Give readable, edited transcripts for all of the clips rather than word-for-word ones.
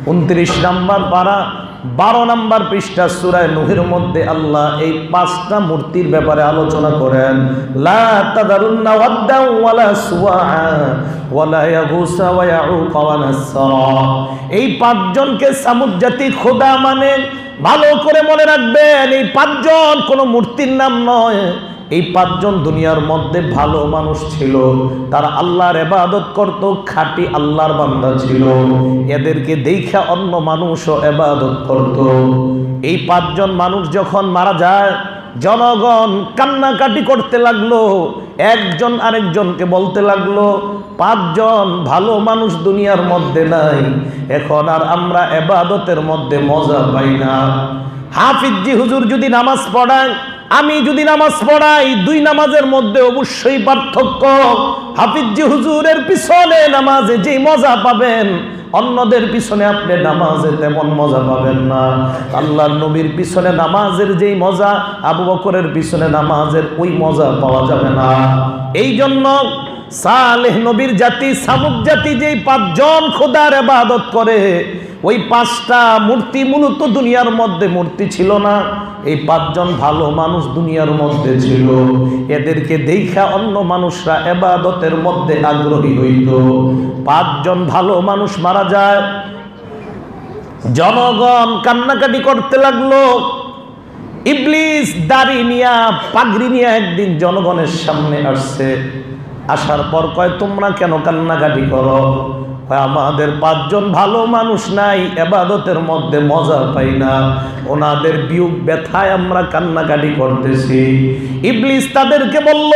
29 নম্বর পারা 12 নম্বর পৃষ্ঠা সূরা নূহের মধ্যে আল্লাহ এই 5টা মূর্তির ব্যাপারে আলোচনা করেন। লা তাদারুন্না ওয়াদ্দা ওয়ালা সুওয়া ওয়ালা ইয়াগুসা ওয়া ইয়াউক ওয়া নাসরা। এই 5 জনকে সামুদ জাতি খোদা মানে ভালো করে মনে রাখবেন। এই 5 জন কোনো মূর্তির নাম নয়। এই 5 জন দুনিয়ার মধ্যে ভালো মানুষ ছিল, তারা আল্লাহর ইবাদত করত, খাঁটি আল্লাহর বান্দা ছিল। এদেরকে দেখা অন্য মানুষও ইবাদত করত। এই 5 জন মানুষ যখন মারা যায়, জনগণ কান্নাকাটি করতে লাগলো। একজন আরেকজনকে বলতে লাগলো, 5 জন ভালো মানুষ দুনিয়ার মধ্যে নাই, এখন আর আমরা ইবাদতের মধ্যে মজা পাই না। হাফিজি হুজুর যদি নামাজ পড়ায়, আমি যদি নামাজ পড়াই, 2 নামাজের মধ্যে অবশ্যই পার্থক্য। হাফিজি হুজুরের পিছনে নামাজে যে মজা পাবেন, অন্যদের পিছনে আপনি নামাজে তেমন মজা পাবেন না। আল্লাহর নবীর পিছনে নামাজের যেই মজা, আবু বকরের পিছনে নামাজের ওই মজা পাওয়া যাবে না। এই জন্য সালেহ নবীর জাতি, সামুদ জাতি যেই 5 জন খোদার ইবাদত করে, ওই 5টা মূর্তি মূলত দুনিয়ার মধ্যে মূর্তি ছিল না। এই 5 জন ভালো মানুষ দুনিয়ার মধ্যে ছিল। এদেরকে দেখা অন্য মানুষরা ইবাদতের মধ্যে আগ্রহী হইত। 5 জন ভালো মানুষ মারা যায়, জনগণ কান্নাকাটি করতে লাগলো। ইবলিস দাড়ি নিয়া, পাগড়ি নিয়ে একদিন জনগণের সামনে আসছে। আসার পর কয়, তোমরা কেন কান্নাকাটি করো? আমাদের 5 জন ভালো মানুষ নাই, ইবাদতের মধ্যে মজা পাই না, ওনাদের বিয়োগ ব্যথায় আমরা কান্নাকাটি করতেছি। ইবলিস তাদেরকে বলল,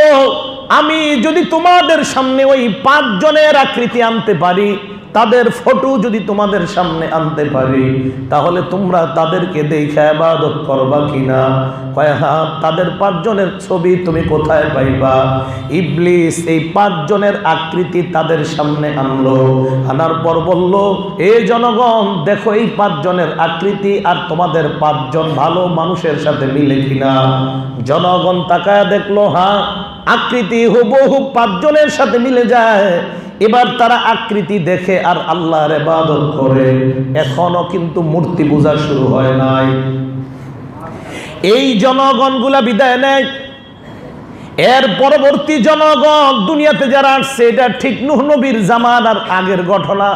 আমি যদি তোমাদের সামনে ওই 5 জনের আকৃতি আনতে পারি, তাদের ফটো যদি তোমাদের সামনে আনতে পারি, তাহলে তোমরা তাদেরকে দেখে ইবাদত করবা কিনা? কয়, হ্যাঁ। তাদের 5 জনের ছবি তুমি কোথায় পাইবা? ইবলিস এই 5 জনের আকৃতি তাদের সামনে আনলো। আনার পর বলল, এই জনগণ দেখো এই 5 জনের আকৃতি আর তোমাদের 5 জন ভালো মানুষের সাথে মিলে কিনা। জনগণ তাকায় দেখলো, হ্যাঁ, আকৃতি হুবহু 5 জনের সাথে মিলে যায়। এবার তারা আকৃতি দেখে আর আল্লাহর ইবাদত করে। এখনো কিন্তু মূর্তি পূজা শুরু হয় নাই। এই জনগণগুলা বিদায় নেয়। এর পরবর্তী জনগণ দুনিয়াতে যারা আসছে, এটা ঠিক নূহ নবীর জামানার আগের ঘটনা।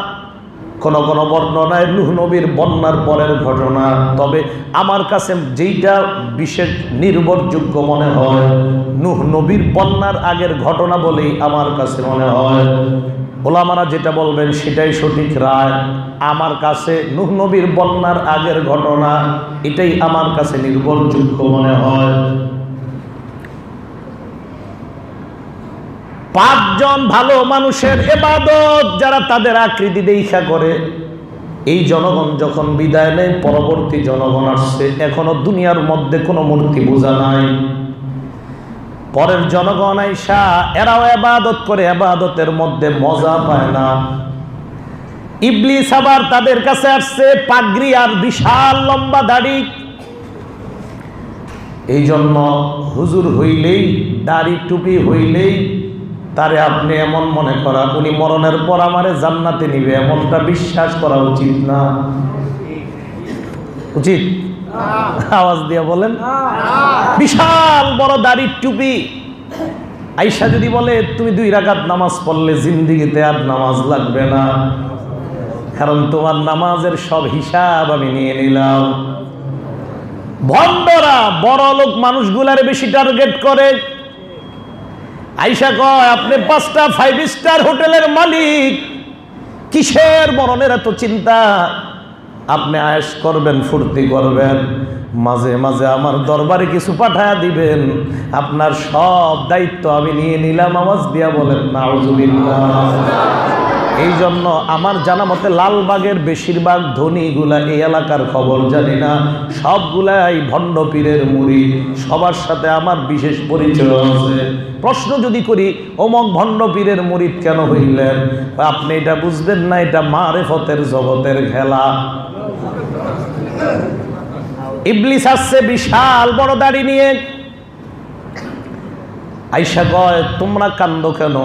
কোন কোন বর্ণনায় নূহ নবীর বন্যার পরের ঘটনা। তবে আমার কাছে যেইটা বিশেষ নির্ভরযোগ্য মনে হয়, নূহ নবীর বন্যার আগের ঘটনা বলেই আমার কাছে মনে হয়। ওলামারা যেটা বলবেন সেটাই সঠিক রায়। আমার কাছে নূহ নবীর বন্যার আগের ঘটনা, এটাই আমার কাছে নির্ভরযোগ্য মনে হয়। 5 জন ভালো মানুষের ইবাদত যারা তাদের আকৃতি দেখা করে, এই জনগণ যখন বিদায় নেয়, পরবর্তী জনগণ আসছে। এখনো দুনিয়ার মধ্যে কোনো মূর্তি পূজা নাই। পরের জনগণ আইসা এরাও ইবাদত করে, ইবাদতের মধ্যে মজা পায় না। ইবলিস আবার তাদের কাছে আসছে, পাগড়ি আর বিশাল লম্বা দাড়ি। এই জন্য হুজুর হইলেই, দাড়ি টুপি হইলেই তারে আপনি এমন মনে করা, উনি মরণের পর আমারে জান্নাতে নিবে, এমনটা বিশ্বাস করা উচিত না। উচিত? আওয়াজ দিয়ে বলেন। বিশাল বড় দাড়ির টুপি আইসা যদি বলে, তুমি 2 রাকাত নামাজ পড়লে জিন্দিগিতে আর নামাজ লাগবে না, কারণ তোমার নামাজের সব হিসাব আমি নিয়ে নিলাম। ভণ্ডরা বড় লোক মানুষগুলারে বেশি টার্গেট করে। আইসা কয়, আপনি 5টা 5 স্টার হোটেলের মালিক, কিসের মরণের এত চিন্তা? আপনি আয়েশ করবেন, ফুর্তি করবেন, মাঝে মাঝে আমার দরবারে কিছু পাঠায়া দিবেন, আপনার সব দায়িত্ব আমি নিয়ে নিলাম। আওয়াজ দিয়া বলেন নাউজুবিল্লাহ। এই জন্য আমার জানা মতে লালবাগের বেশিরভাগ ধনীগুলা, এই এলাকার খবর জানি না, সবগুলাই ভণ্ড পীরের মুরিদ। সবার সাথে আমার বিশেষ পরিচয় আছে। প্রশ্ন যদি করি, অমক ভণ্ড পীরের মুরিদ কেন হইলেন? আপনি এটা বুঝবেন না, এটা মারেফতের জগতের খেলা। ইবলিস আসছে বিশাল বড় দাড়ি নিয়ে। আইসা কয়, তোমরা কান্দো কেন?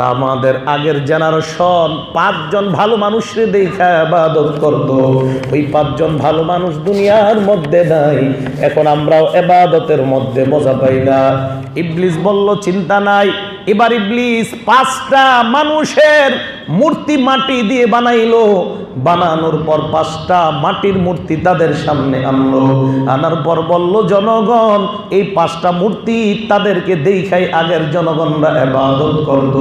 আমাদের আগের জেনারেশন 5 জন ভালো মানুষরে দেখা ইবাদত করত। ওই 5 জন ভালো মানুষ দুনিয়ার মধ্যে নাই। এখন আমরাও ইবাদতের মধ্যে মজা পাই না। ইবলিস বলল চিন্তা নাই। এবার ইবলিস 5টা মানুষের মূর্তি মাটি দিয়ে বানাইলো। বানানোর পর 5টা মাটির মূর্তি তাদের সামনে আনলো। আনার পর বলল জনগণ, এই 5টা মূর্তি তাদেরকে দেখাই আগের জনগণরা ইবাদত করত।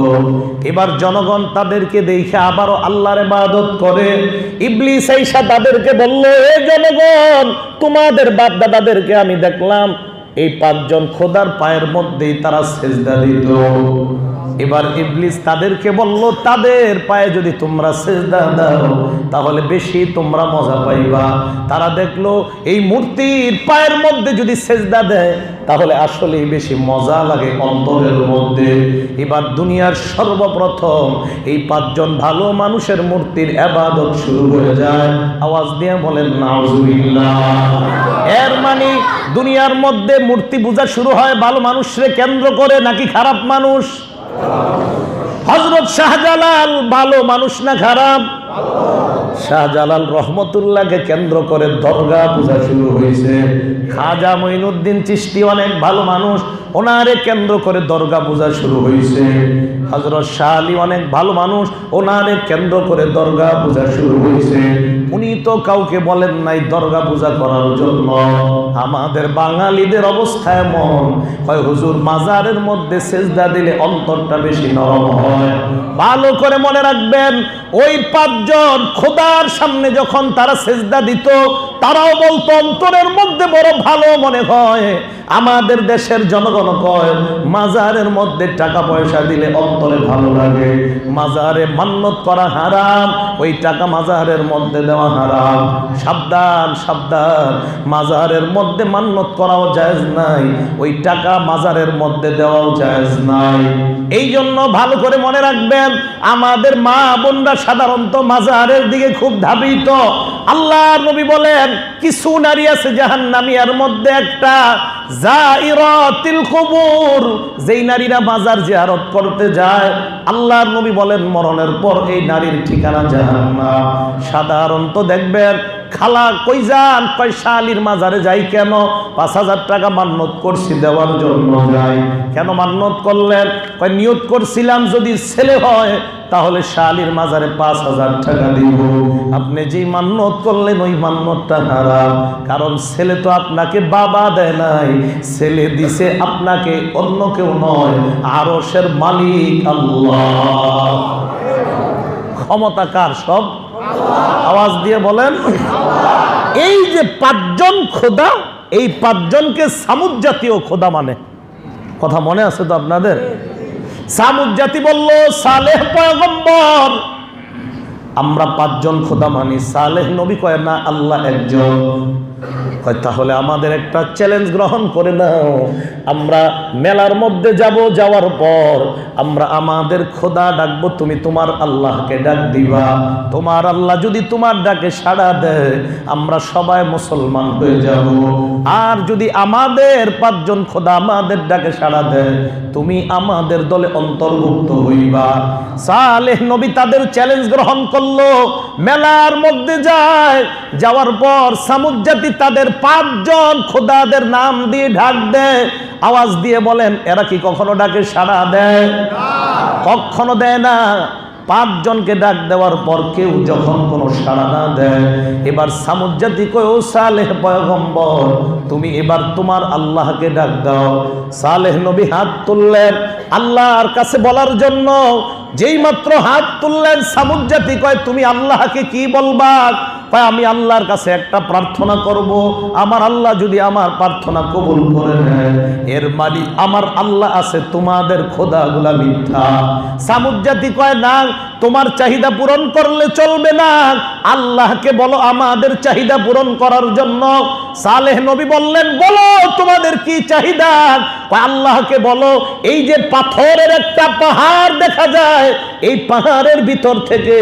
এবার জনগণ তাদেরকে দেখে আবারও আল্লাহর ইবাদত করে। ইবলিস এসে তাদেরকে বলল, এ জনগণ, তোমাদের বাপ দাদাদেরকে আমি দেখলাম এই 5 জন খোদার পায়ের মধ্যেই তারা সিজদা দিত। এবার ইবলিস তাদেরকে বলল, তাদের পায়ে যদি তোমরা সিজদা দাও তাহলে বেশি তোমরা মজা পাইবা। তারা দেখলো এই মূর্তির পায়ের মধ্যে যদি সিজদা দেয় তাহলে আসলেই বেশি মজা লাগে অন্তরের মধ্যে। এবার দুনিয়ার সর্বপ্রথম এই 5 জন ভালো মানুষের মূর্তির ইবাদত শুরু হয়ে যায়। আওয়াজ দিয়ে বলেন নাউজুবিল্লাহ। এর মানে দুনিয়ার মধ্যে মূর্তি পূজা শুরু হয় ভালো মানুষরে কেন্দ্র করে নাকি খারাপ মানুষ? হযরত শাহজালাল ভালো মানুষ না খারাপ? শাহজালাল রহমতুল্লাহকে কেন্দ্র করে দরগা পূজা শুরু হয়েছে। খাজা মঈনুদ্দিন চিশতি অনেক ভালো মানুষ, ওনারে কেন্দ্র করে দরগা পূজা শুরু হয়েছে। হযরত শাহ আলী অনেক ভালো মানুষ, ওনারে কেন্দ্র করে দরগা পূজা শুরু হয়েছে। উনি তো কাউকে বলেন নাই দরগা পূজা করার জন্য। আমাদের বাঙালিদের অবস্থা এমন, হয় হুজুর মাজারের মধ্যে সেজদা দিলে অন্তরটা বেশি নরম হয়। ভালো করে মনে রাখবেন, ওই 5 জন খোদার সামনে যখন তারা সেজদা দিত তারাও বলতো অন্তরের মধ্যে বড় ভালো মনে হয়। আমাদের দেশের জনগণ কয় মাজারের মধ্যে টাকা পয়সা দিলে অন্তরে ভালো লাগে। মাজারে মান্নত করা হারাম, ওই টাকা মাজারের মধ্যে দেওয়া হারাম। সাবধান সাবধান, মাজারের মধ্যে মান্নত করাও জায়েজ নাই, ওই টাকা মাজারের মধ্যে দেওয়াও জায়েজ নাই। এই জন্য ভালো করে মনে রাখবেন, আমাদের মা বোনরা সাধারণত মাজারের দিকে খুব ধাবিত। আল্লাহর নবী বলেন কিছু নারী আছে জাহান্নামীর মধ্যে একটা জাইরাতিল কুবুর, যেই নারীরা মাজার জিয়ারত করতে যায় আল্লাহর নবী বলেন মরণের পর এই নারীর ঠিকানা জাহান্নাম। সাধারণত দেখবেন খালা কই যান, কয় শালির মাজারে যাই কেন? 5000 টাকা মান্নত করছি দেওয়ার জন্য যাই। কেন মান্নত করলেন? কয় নিয়ত করছিলাম যদি ছেলে হয় তাহলে শালির মাজারে 5000 টাকা দিব। আপনি যেই মান্নত করলেন ওই মান্নতটা হারাম, কারণ ছেলে তো আপনাকে বাবা দেয় নাই, ছেলে দিছে আপনাকে অন্য কেউ নয়, আরশের মালিক আল্লাহ। ক্ষমতা কার? সব আওয়াজ দিয়ে বলেন। এই যে 5 জন খোদা, এই 5 জনকে সামুদ জাতীয় খোদা মানে, কথা মনে আছে তো আপনাদের? সামুদ জাতি বলল সালেহ পয়গম্বর, আমরা 5 জন খোদা মানি। সালেহ নবী কয় না, আল্লাহ একজন। কয় তাহলে আমাদের একটা চ্যালেঞ্জ গ্রহণ করে নাও, আমরা মেলার মধ্যে যাব, যাওয়ার পর আমরা আমাদের খোদা ডাকবো, তুমি তোমার আল্লাহকে ডাক দিবা। তোমার আল্লাহ যদি তোমার ডাকে সাড়া দেয় আমরা সবাই মুসলমান হয়ে যাব। আর যদি আমাদের 5 জন খোদা আমাদের ডাকে সাড়া দেয় তুমি আমাদের দলে অন্তর্ভুক্ত হইবা। সালেহ নবী তাদের চ্যালেঞ্জ গ্রহণ করলো, মেলার মধ্যে যায়। যাওয়ার পর সামুদ জাতি তাদের 5 জন খোদাদের নাম দিয়ে ডাক দেয়। আওয়াজ দিয়ে বলেন, এরা কি কখনো ডাকে সাড়া দেয়? কখনো দেয় না। 5 জনকে ডাক দেওয়ার পর কেউ যখন কোনো সাড়া না দেয়, এবার সামুদ জাতি কয়, ও সালেহ পয়গম্বর, তুমি এবার তোমার আল্লাহকে ডাক দাও। সালেহ নবী হাত তুললেন আল্লাহর কাছে বলার জন্য। যেই মাত্র হাত তুললেন সামুদ জাতি কয়, তুমি আল্লাহকে কি বলবা? কয়, আমি আল্লাহর কাছে একটা প্রার্থনা করব, আমার আল্লাহ যদি আমার প্রার্থনা কবুল করে নেয় এর মানে আমার আল্লাহ আছে, তোমাদের খোদাগুলা মিথ্যা। সামুদ জাতি কয়, না, তোমার চাহিদা পূরণ করলে চলবে না, আল্লাহকে বলো আমাদের চাহিদা পূরণ করার জন্য। সালেহ নবী বললেন, বলো তোমাদের কি চাহিদা? আল্লাহকে বলো এই যে পাথরের একটা পাহাড় দেখা যায়, এই পাহাড়ের ভিতর থেকে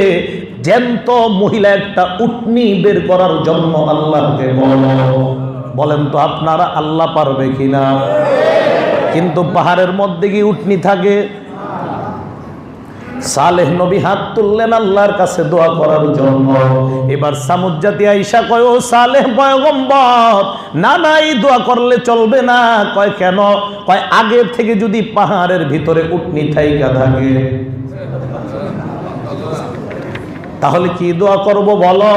জ্যান্ত মহিলা একটা উটনি বের করার জন্য আল্লাহকে বলো। বলেন তো আপনারা আল্লাহ পারবে কিনা? কিন্তু পাহাড়ের মধ্যে কি উটনি থাকে? সালেহ নবী হাত তুললেন আল্লাহর কাছে দোয়া করার জন্য। এবার সামুদ জাতি আয়েশা কয়, ও সালেহ পয়গম্বর, না না, এই দোয়া করলে চলবে না। কয় কেন? কয় আগে থেকে যদি পাহাড়ের ভিতরে উটনি থাইকা থাকে তাহলে কি দোয়া করব বলো?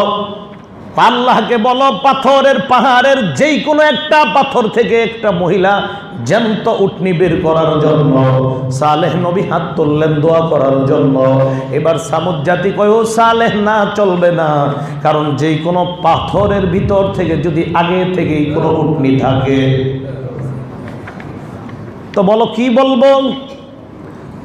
আল্লাহকে বলো পাথরের পাহাড়ের যেই কোনো একটা পাথর থেকে একটা মহিলা জ্যান্ত উটনি বের করার জন্য। সালেহ নবী হাত তুললেন দোয়া করার জন্য। এবার সামুদ জাতি কয়, ও সালেহ, না, চলবে না, কারণ যেই কোনো পাথরের ভিতর থেকে যদি আগে থেকেই কোনো উটনি থাকে তো বলো কি বলবো?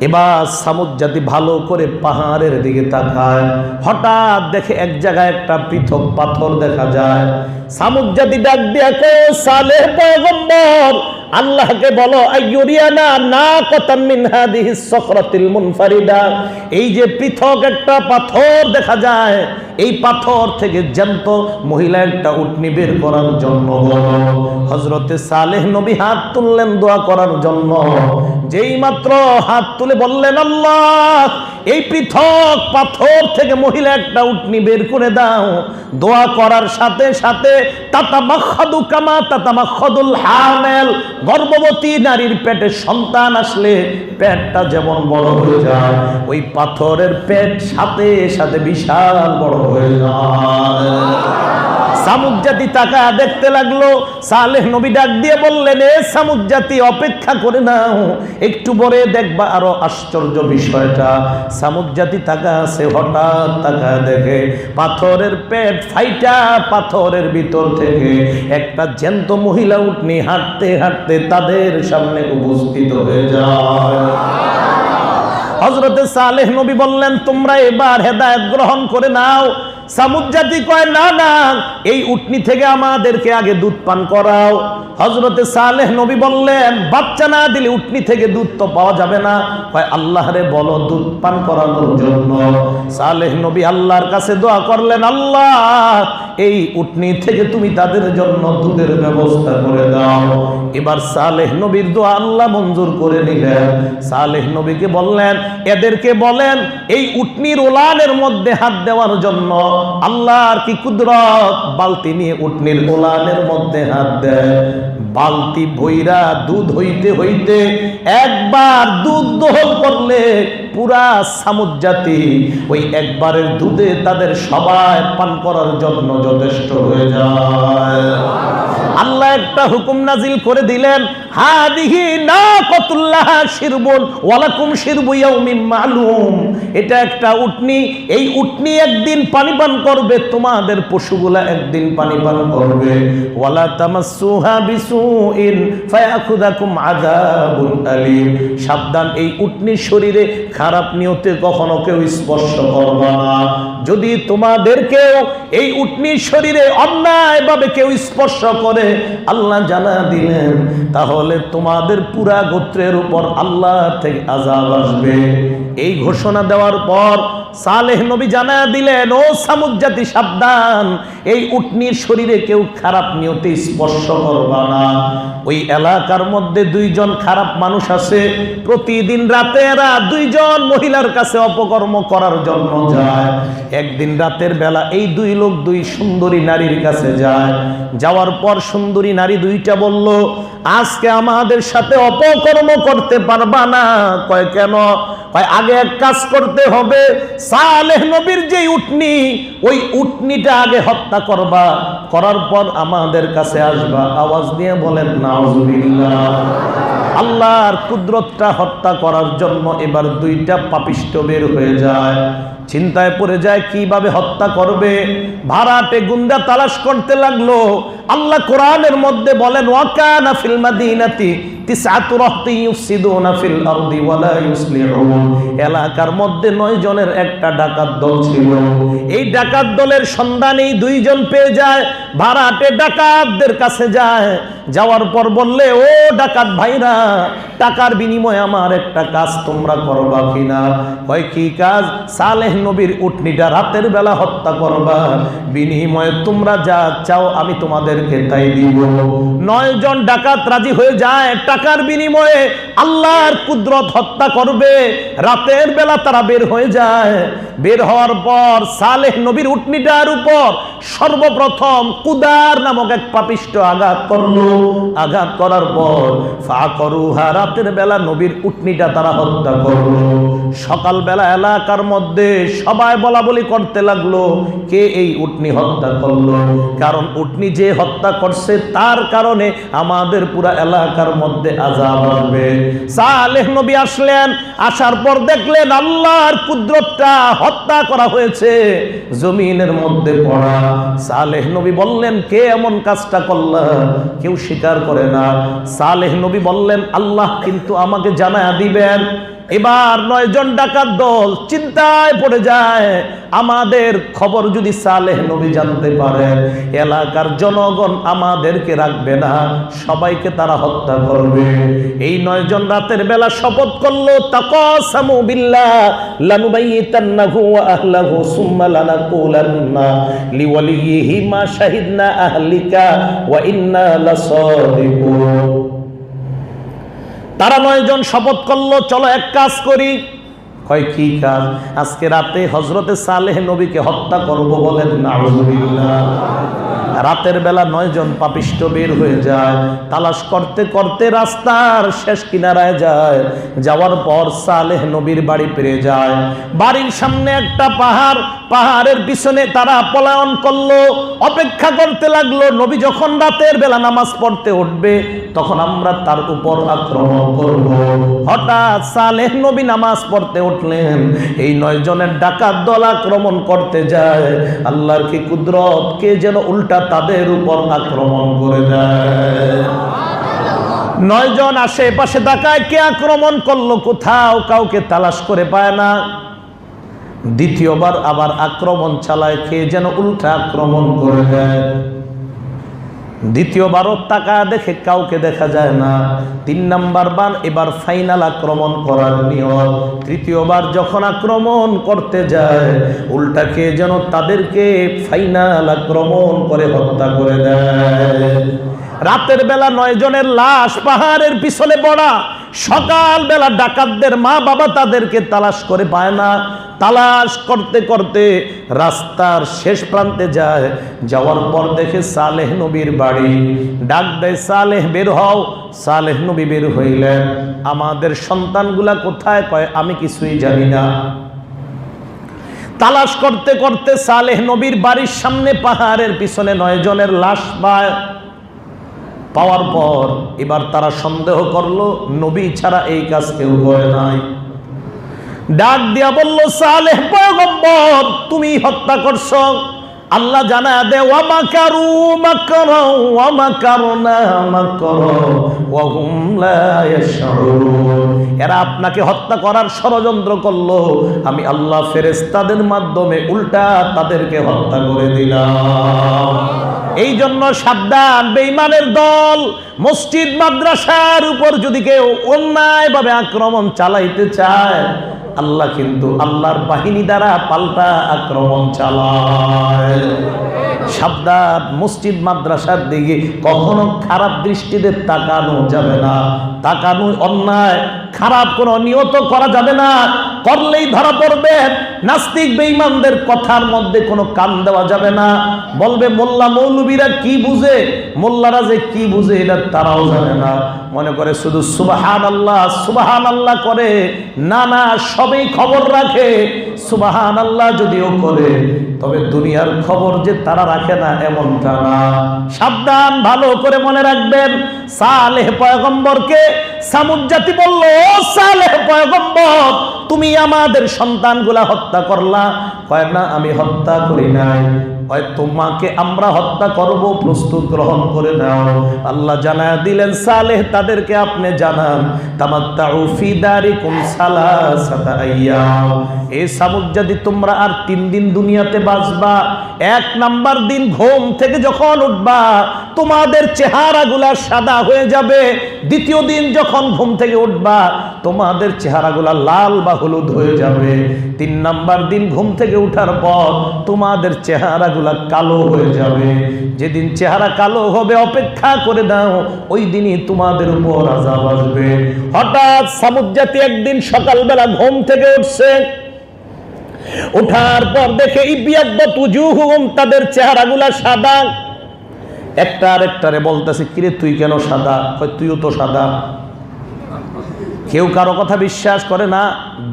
এবার সামুদ জাতি ভালো করে পাহাড়ের দিকে তাকায়, হঠাৎ দেখে এক জায়গায় একটা পৃথক পাথর দেখা যায়। সামুদ জাতি ডাক দিয়া কয়, সালেহ পয়গম্বর, আল্লাহকে বলো আইয়ুরিয়ানা নাকাতাম মিন হাদিহিস সাখরাতিল মুনফারিদা, এই যে পৃথক একটা পাথর দেখা যায়, এই পাথর থেকে জ্যান্ত মহিলা একটা উটনি বের করার জন্য বলো। হযরতে সালেহ নবী হাত তুললেন দোয়া করার জন্য। যেই মাত্র হাত তুলে বললেন, আল্লাহ, এই পৃথক পাথর থেকে মহিলা একটা উটনি বের করে দাও। দোয়া করার সাথে সাথে তাতামাখাদু কামা তাতামাখাদুল হামিল, গর্ভবতী নারীর পেটে সন্তান আসলে পেটটা যেমন বড় হয়ে যায়, ওই পাথরের পেট সাথে সাথে বিশাল বড় হয়ে যায়। সামুদ জাতি তাকা দেখতে লাগলো। সালেহ নবী ডাক দিয়ে বললেন, এ সামুদ জাতি, অপেক্ষা করে নাও, একটু পরে দেখবা আরো আশ্চর্য বিষয়টা। সামুদ জাতি তাকা আছে, হঠাৎ তাকা দেখে পাথরের পেট ফাইটা পাথরের ভিতর থেকে একটা জ্যান্ত মহিলা উটনি হাঁটতে হাঁটতে তাদের সামনে উপস্থিত হয়ে যায়। হযরতে সালেহ নবী বললেন, তোমরা এবার হেদায়েত গ্রহণ করে নাও। সামুদ জাতি কয়, না না, এই উটনি থেকে আমাদেরকে আগে দুধ পান করাও। হযরতে সালেহ নবী বললেন, বাচ্চা না দিলে উটনি থেকে দুধ তো পাওয়া যাবে না। কয়, আল্লাহরে বলো দুধ পান করানোর জন্য। সালেহ নবী আল্লাহর কাছে দোয়া করলেন, আল্লাহ, এই উটনি থেকে তুমি তাদের জন্য দুধের ব্যবস্থা করে দাও। এবার সালেহ নবীর দোয়া আল্লাহ মঞ্জুর করে নিলেন। সালেহ নবীকে বললেন, এদেরকে বলেন এই উটনির ওলানের মধ্যে হাত দেওয়ার জন্য। আল্লাহর কি কুদরত, বালতি নিয়ে উটনির ওলানের মধ্যে হাত দেয়। বালতি ভইরা দুধ হইতে হইতে একবার দুধ দহন করলে পুরা সামুদ জাতি ওই একবারের দুধে তাদের সবাই পান করার জন্য যথেষ্ট হয়ে যায়। আল্লাহ একটা হুকুম নাজিল করে দিলেন, হাদিহি নাকাতুল্লাহ শিরবুন ওয়ালাকুম শিরবু ইয়াউমিন মালুম, এটা একটা উটনি, এই উটনি একদিন পানি পান করবে, তোমাদের পশুগুলা একদিন পানি পান করবে। ওয়ালা তামাসসুহা বিসুইন ফায়াখুযাকুম আযাবুন আলীম, সাবধান, এই উটনির শরীরে খারাপ নিয়তে কখনো কেউ স্পর্শ করবা না। যদি তোমাদেরকেও এই উটনির শরীরে অন্যায়ভাবে কেউ স্পর্শ করে, আল্লাহ জানা দিলেন, তাহলে তোমাদের পুরা গোত্রের উপর আল্লাহ থেকে আযাব আসবে। এই ঘোষণা দেওয়ার পর সালেহ নবী জানা দিলেন, ও সামুদ জাতি, সাবধান, এই উটনির শরীরে কেউ খারাপ নিয়তে স্পর্শ করবা না। ওই এলাকার মধ্যে দুইজন খারাপ মানুষ আছে, প্রতিদিন রাতে এরা দুইজন মহিলার কাছে অপকর্ম করার জন্য যায়। একদিন রাতের বেলা এই দুই লোক দুই সুন্দরী নারীর কাছে যায়। যাওয়ার পর সুন্দরী নারী দুইটা বলল, আজকে আমাদের সাথে অপকর্ম করতে পারবা না। কয় কেন? কয় আগে এক কাজ করতে হবে, সালেহ নবীর যে উটনি, ওই উটনিটা আগে হত্যা করবা, করার পর আমাদের কাছে আসবা। আওয়াজ দিয়ে বলেন নাউজুবিল্লাহ। আল্লাহর কুদরতটা হত্যা করার জন্য এবার দুইটা পাপিষ্ট বের হয়ে যায়। চিন্তায় পড়ে যায় কিভাবে হত্যা করবে। ভাড়াটে গুন্ডা তালাশ করতে লাগলো। আল্লাহ কোরআনের মধ্যে বলেন, ওয়াকানা ফিল মাদিনাতি তিসআতু রাহতিন ইউফসিদুনা ফিল আরদি ওয়া লা ইউসলিহুন, এলাকার মধ্যে 9 জনের একটা ডাকাত দল ছিল। এই ডাকাত দলের সন্ধান এই দুইজন পেয়ে যায়। ভাড়াটে ডাকাতদের কাছে যায়, যাওয়ার পর বললে, ও ডাকাত ভাইরা, টাকার বিনিময়ে আমার একটা কাজ তোমরা করবা কিনা? কয় কি কাজ? সালেহ সালেহ নবীর উটনিটা রাতের বেলা হত্যা করবা, বিনিময়ে তোমরা যা চাও আমি তোমাদেরকে তাই দিব। 9 জন ডাকাত রাজি হয়ে যায়, টাকার বিনিময়ে আল্লাহর কুদরত হত্যা করবে। রাতের বেলা তারা বের হয়ে যায়। বের হওয়ার পর সালেহ নবীর উটনিটার উপর সর্বপ্রথম কুদার নামক এক পাপিষ্ঠ আঘাত করলো। আঘাত করার পর ফাকরুহা, রাতের বেলা নবীর উটনিটা তারা হত্যা করলো। সকালবেলা এলাকার মধ্যে সবাই বলা বলি করতে লাগলো, কে এই উটনি হত্যা করলো? কারণ উটনি যে হত্যা করছে তার কারণে আমাদের পুরা এলাকার মধ্যে আযাব আসবে। সালেহ নবী আসলেন, আসার পর দেখলেন আল্লাহর কুদরতটা হত্যা করা হয়েছে জমিনের মধ্যে পড়া। সালেহ নবী বললেন, কে এমন কাজটা করলা? কেউ স্বীকার করে না। সালেহ নবী বললেন, আল্লাহ কিন্তু আমাকে জানায়া দিবেন। এবার 9 জন ডাকাত দল চিন্তায় পড়ে যায়, আমাদের খবর যদি সালেহ নবী জানতে পারে এলাকার জনগণ আমাদেরকে রাখবে না, সবাইকে তারা হত্যা করবে। এই 9 জন রাতের বেলা শপথ করলো, তাকাসামু বিল্লাহ লানুবাইয়িতান্নাহু ওয়া আহলাহু সুম্মা লানাকুলান্না লিওয়ালিহি মা শাহিদনা আহলিকা ওয়া ইন্না লাসাদিকুন। তারা 9 জন শপথ করলো, চলো এক কাজ করি। কয় কি কাজ? আজকে রাতে হযরতে সালেহ নবীকে হত্যা করব। বলেন নাউযুবিল্লাহ। রাতের বেলা 9 জন পাপিষ্ঠ বের হয়ে যায়, তালাশ করতে করতে রাস্তার শেষ কিনারায় যায়। যাওয়ার পর সালেহ নবীর বাড়ি পেয়ে যায়। বাড়ির সামনে একটা পাহাড়, পাহাড়ের পিছনে তারা পলায়ন করলো, অপেক্ষা করতে লাগলো। নবী যখন রাতের বেলা নামাজ পড়তে উঠবে তখন আমরা তার উপর আক্রমণ করব। হঠাৎ সালেহ নবী নামাজ পড়তে উঠলেন, এই 9 জনের ডাকাত দল আক্রমণ করতে যায়। আল্লাহর কি কুদরত, কে যেন উল্টা তাদের উপর আক্রমণ করে দেয়। 9 জন আশেপাশে তাকায়, কে আক্রমণ করলো, কোথাও কাউকে তালাশ করে পায় না। দ্বিতীয়বার আবার আক্রমণ চালায়, কে যেন উল্টা আক্রমণ করে দেয়। দ্বিতীয়বারও তাকায় দেখে কাউকে দেখা যায় না। 3 নাম্বার বার এবার ফাইনাল আক্রমণ করার নিয়ত। তৃতীয়বার যখন আক্রমণ করতে যায় উল্টা কে যেন তাদেরকে ফাইনাল আক্রমণ করে হত্যা করে দেয়। রাতের বেলা 9 জনের লাশ পাহাড়ের পিছনে পড়া। সকাল বেলা ডাকাতদের মা বাবা তাদেরকে তালাশ করে পায় না। তালাশ করতে করতে রাস্তার শেষ প্রান্তে যায়। যাওয়ার পর দেখে সালেহ নবীর বাড়ি। ডাক দেয়, সালেহ বের হও। সালেহ নবী বের হইলেন। আমাদের সন্তানগুলা কোথায়? কয় আমি কিছুই জানি না। তালাশ করতে করতে সালেহ নবীর বাড়ির সামনে পাহাড়ের পিছনে 9 জনের লাশ পায়। পাওয়ার পর এবার তারা সন্দেহ করলো, নবী ছাড়া এই কাজ কেউ করে নাই। ডাক দিয়া বলল, সালেহ পয়গম্বর তুমি হত্যা করছো। আল্লাহ জানা দে, ওয়া মাকারু মাকরা ওয়া মাকারনা মাকরা ওয়া হুম লা ইয়াশউরুন। এরা আপনাকে হত্যা করার ষড়যন্ত্র করলো, আমি আল্লাহ ফেরেশতাদের মাধ্যমে উল্টা তাদেরকে হত্যা করে দিলাম। এই জন্য সাবধান, বেঈমানের দল। মসজিদ মাদ্রাসার উপর যদি কেউ অন্যায়ভাবে আক্রমণ চালাইতে চায় আল্লাহ কিন্তু আল্লাহর বাহিনী দ্বারা পাল্টা আক্রমণ চালায়। সাবধান, মসজিদ মাদ্রাসার দিকে কখনো খারাপ দৃষ্টিতে তাকানো যাবে না। তাকানো অন্যায়, খারাপ কোনো নিয়ত করা যাবে না। করলেই ধরা পড়বে। নাস্তিক বেঈমানদের কথার মধ্যে কোনো কান দেওয়া যাবে না। বলবে মোল্লা মৌলবীরা কি বুঝে, মোল্লারা যে কি বুঝে এটা তারাও জানে না। মনে করে শুধু সুবহানাল্লাহ সুবহানাল্লাহ করে। না না, সবই খবর রাখে। সুবহানাল্লাহ যদিও করে তবে দুনিয়ার খবর যে তারা রাখে না এমনটা না। সাবধান, ভালো করে মনে রাখবেন। সালেহ পয়গম্বরকে সামুদ জাতি বলল, ও সালেহ পয়গম্বর তুমি আমাদের সন্তানগুলা হত্যা করলা। কয় না, আমি হত্যা করি নাই। হয় তোমাকে আমরা হত্যা করব, প্রস্তুত গ্রহণ করে নাও। আল্লাহ জানায়া দিলেন, সালেহ তাদেরকে আপনি জানান, তামাত্তাউ ফি দারিকুম সালাসাতা আইয়াম। এই সামুদ জাতি তোমরা আর 3 দিন দুনিয়াতে বাঁচবা। 1 নাম্বার দিন ঘুম থেকে যখন উঠবা তোমাদের চেহারাগুলা সাদা হয়ে যাবে। দ্বিতীয় দিন যখন ঘুম থেকে উঠবা তোমাদের চেহারাগুলা লাল বা হলুদ হয়ে যাবে। 3 নাম্বার দিন ঘুম থেকে ওঠার পর তোমাদের চেহারাগুলা কালো হয়ে যাবে। যেদিন চেহারা কালো হবে অপেক্ষা করে দাও, ওই দিনই তোমাদের উপর আযাব আসবে। হঠাৎ সামুদ জাতি একদিন সকালবেলা ঘুম থেকে উঠছে, ওঠার পর দেখে ইবিয়াদ্দাত উজুহুম, তাদের চেহারাগুলা সাদা। একটা আরেকটারে বলতেছে, কিরে তুই কেন সাদা? কয় তুইও তো সাদা। কেউ কারো কথা বিশ্বাস করে না।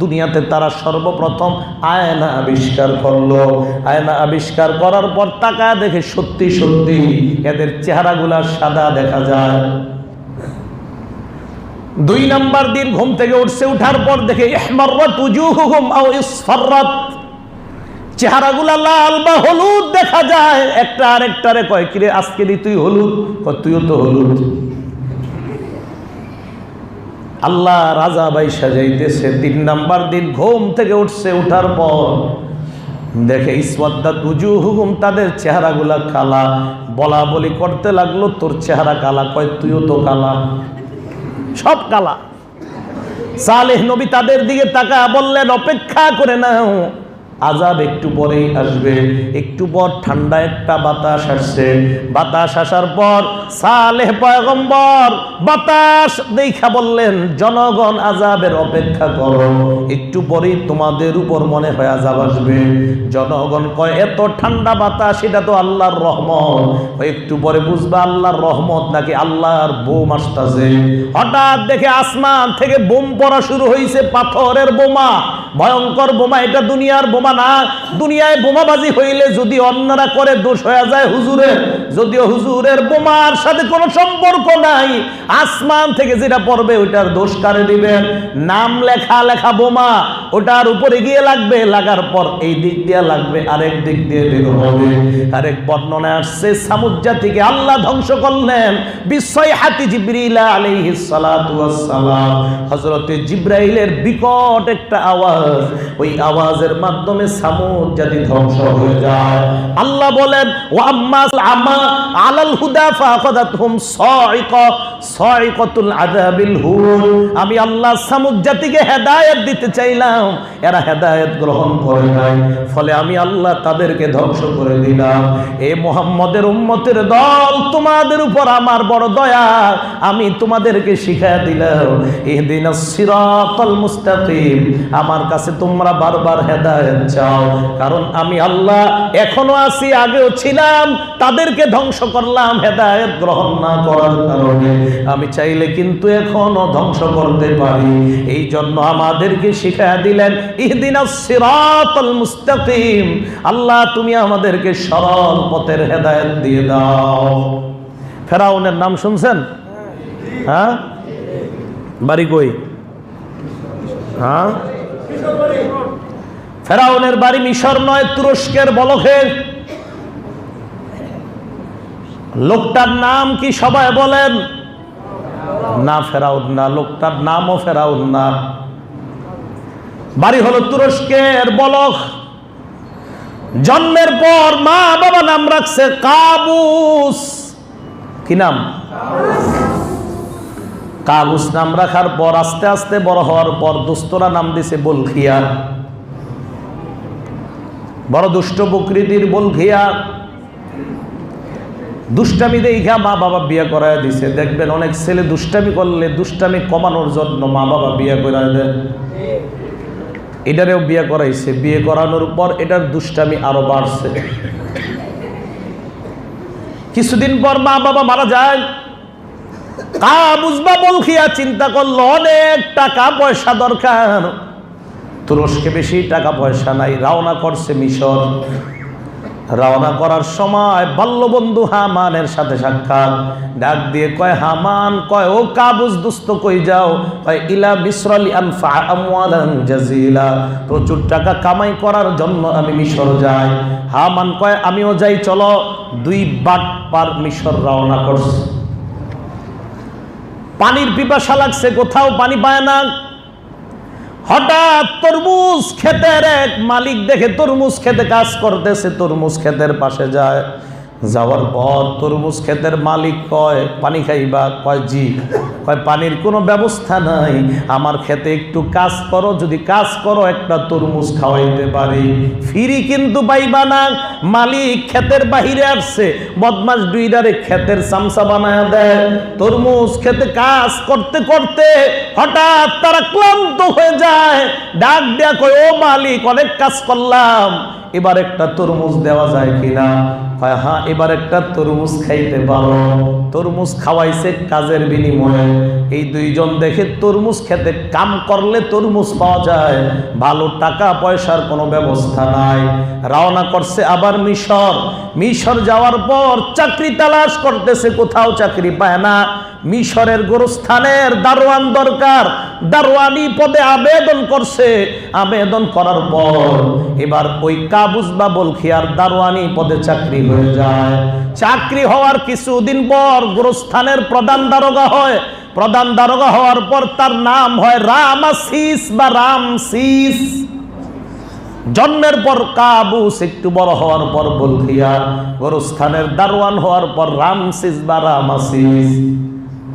দুনিয়াতে তারা সর্বপ্রথম আয়না আবিষ্কার করলো। আয়না আবিষ্কার করার পর তাকায় দেখে সত্যি সত্যি এদের চেহারাগুলা সাদা দেখা যায়। 2 নাম্বার দিন ঘুম থেকে উঠছে, উঠার পর দেখে ইহমাররাত উজুহুহুম আও ইসফাররাত, চেহারাগুলা লাল বা হলুদ দেখা যায়। একটা আরেকটারে কয়, কিরে আজকে দি তুই হলুদ? কয় তুইও তো হলুদ। আল্লাহ রাজা ভাই সাজাইতেছে। 3 নাম্বার দিন ঘুম থেকে উঠছে, উঠার পর দেখে ইসওয়াদ্দাত উজুহুহুম, তাদের চেহারাগুলা কালা। বলা বলি করতে লাগলো, তোর চেহারা কালা? কয় তুইও তো কালা। সব কালা। সালেহ নবী তাদের দিকে তাকায় বললেন, অপেক্ষা করে নাও, আযাব একটু পরেই আসবে। একটু পর ঠান্ডা একটা বাতাস আসছে। বাতাস আসার পর সালেহ পয়গম্বর বাতাস দেখা বললেন, জনগণ আযাবের অপেক্ষা করো, একটু পরেই তোমাদের উপর মনে হয় আযাব আসবে। জনগণ কয়, এত ঠান্ডা বাতাস, এটা তো আল্লাহর রহমত। একটু পরে বুঝবা আল্লাহর রহমত নাকি আল্লাহর বোম আসতেছে। হঠাৎ দেখে আসমান থেকে বোম পড়া শুরু হয়েছে, পাথরের বোমা, ভয়ঙ্কর বোমা। এটা দুনিয়ার বোমা না। দুনিয়ায় বোমাবাজি হইলে যদি অন্যরা করে দোষ হয়ে যায় হুজুরের, যদিও হুজুরের বোমার সাথে কোনো সম্পর্ক নাই। আসমান থেকে যেটা পড়বে ওইটার দোষ কারে দিবেন? নাম লেখা লেখা বোমা, ওটার উপরে গিয়ে লাগবে, লাগার পর এই দিক দিয়ে লাগবে, আরেক দিক দিয়ে বের হবে। আরেক বর্ণনায় আসছে সামুদ জাতিকে আল্লাহ ধ্বংস করলেন বিসয়হাতি জিবরিল আলাইহিস সালাতু ওয়াস সালাম। হযরতে জিবরাইলের বিকট একটা আওয়াজ, ওই আওয়াজের মাধ্যমে সামুদ জাতি ধ্বংস হয়ে যায়। আল্লাহ বলেন, ওয়া আম্মাল আমা আলাল হুদা ফাআখাযাতহুম সাইকাতুল আযাবিল হুন। আমি আল্লাহ সামুদ জাতিকে হেদায়েত দিতে চাইলাম, এরা হেদায়েত গ্রহণ করে নাই, ফলে আমি আল্লাহ তাদেরকে ধ্বংস করে দিলাম। এ মুহাম্মদের উম্মতের দল, তোমাদের উপর আমার বড় দয়া, আমি তোমাদেরকে শিখায়া দিলাম ইহদিনাস সিরাতাল মুস্তাকিম। আমার কাছে তোমরা বারবার হেদায়েত চাও, কারণ আমি আল্লাহ এখনো আছি, আগেও ছিলাম। তাদেরকে ধ্বংস করলাম হেদায়েত গ্রহণ না করার কারণে। আমি চাইলে কিন্তু এখনো ধ্বংস করতে পারি। এই জন্য আমাদেরকে শিখায়া দিলেন ইহদিনাস সিরাতাল মুস্তাকিম। আল্লাহ তুমি আমাদেরকে সরল পথের হেদায়েত দিয়ে দাও। ফেরাউনের নাম শুনছেন? হ্যাঁ, বাড়ি কই? হ্যাঁ, ফেরাউনের বাড়ি মিশর নয়, তুরস্কের বলখে। লোকটার নাম কি সবাই বলেন? না, ফেরাউন না। লোকটার নামও ফেরাউন না। বাড়ি হলো তুরস্কের বলখ। জন্মের পর মা বাবা নাম রাখছে কাবুস। কি নাম? কাবুস নাম রাখার পর আস্তে আস্তে বড় হওয়ার পর দোস্তরা নাম দিছে বলখিয়া। বড় দুষ্ট প্রকৃতির বলখিয়া। দুষ্টামি দেখা মা বাবা বিয়ে করায় দিছে। দেখবেন অনেক ছেলে দুষ্টামি করলে দুষ্টামি কমানোর জন্য মা বাবা বিয়ে করায় দেয়। এটারেও বিয়ে করাইছে। বিয়ে করানোর পর এটার দুষ্টামি আরো বাড়ছে। কিছুদিন পর মা বাবা মারা যায়। কাবুস বা বলখিয়া চিন্তা করলো অনেক টাকা পয়সা দরকার, তুরস্কে বেশি টাকা পয়সা নাই। রওনা করছে মিশর। রওনা করার সময় বাল্যবন্ধু হামানের সাথে সাক্ষাৎ। ডাক দিয়ে কয়, হামান, কয় ও কাবুস দোস্ত কই যাও? কয় ইলা মিসরালি আনফা আমওয়ালান জাজিলা, প্রচুর টাকা কামাই করার জন্য আমি মিশর যাই। হামান কয় আমিও যাই, চলো। 2 বাটপার মিশর রওনা করছে। পানির পিপাসা লাগছে, কোথাও পানি পায় না। হঠাৎ তরমুজ ক্ষেতের এক মালিক দেখে তরমুজ খেতে কাজ করতেছে, তরমুজ ক্ষেতের পাশে যায়। যাওয়ার পর তরমুজ ক্ষেতের মালিক কয় পানি খাইবা? কয় জি। কয় পানির কোনো ব্যবস্থা নাই, আমার ক্ষেতে একটু কাজ করো, যদি কাজ করো একটা তরমুজ খাওয়াইতে পারি। ফিরি কিন্তু পাইবা না। মালিক ক্ষেতের বাহিরে আসছে, বদমাস দুইটারে ক্ষেতের চামচা বানায় দেয়। তরমুজ খেতে কাজ করতে করতে হঠাৎ তারা ক্লান্ত হয়ে যায়, ডাক দেয়া কয় ও মালিক অনেক কাজ করলাম, এবার একটা তরমুজ দেওয়া যায় কিনা? কয় হ্যাঁ, এবার একটা তরমুজ খাইতে পারো। তরমুজ খাওয়াইছে কাজের বিনিময়ে। এই দুইজন দেখে তরমুজ খেতে কাম করলে তরমুজ পাওয়া যায়, ভালো টাকা পয়সার কোনো ব্যবস্থা নাই। রওনা করছে আবার মিশর। মিশর যাওয়ার পর চাকরি তালাশ করতেছে, কোথাও চাকরি পায় না। মিশরের গোরস্থানের দারোয়ান দরকার, দারোয়ানি পদে আবেদন করছে। আবেদন করার পর এবার ওই কাবুস বা বলখিয়ার দারোয়ানি পদে চাকরি হয়ে যায়। চাকরি হওয়ার কিছুদিন পর গোরস্থানের প্রধান দারোগা হয়। প্রধান দারোগা হওয়ার পর তার নাম হয় রামাসিস বা রামসিস। জন্মের পর কাবুস, একটু বড় হওয়ার পর বলখিয়া, গোরস্থানের দারোয়ান হওয়ার পর রামসিস বা রামাসিস।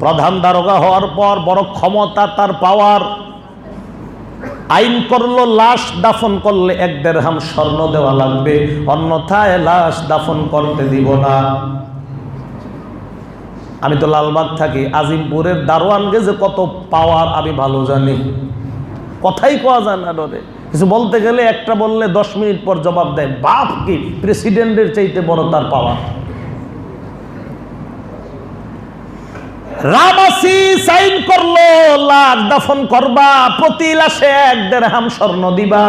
প্রধান দারোগা হওয়ার পর বড় ক্ষমতা তার, পাওয়ার। আইন করলো লাশ দাফন করলে 1 দিরহাম স্বর্ণ দেওয়া লাগবে, অন্যথায় লাশ দাফন করতে দিব না। আমি তো লালবাগ থাকি, আজিমপুরের দারোয়ানকে যে কত পাওয়ার আমি ভালো জানি। কথাই কোয়া যায় না ডরে, কিছু বলতে গেলে একটা বললে 10 মিনিট পর জবাব দেয়। বাপ কি প্রেসিডেন্টের চাইতে বড় তার পাওয়ার। রামাসি সাইন করলো, লাশ দাফন করবা, প্রতি লাশে 1 দিরহাম স্বর্ণ দিবা।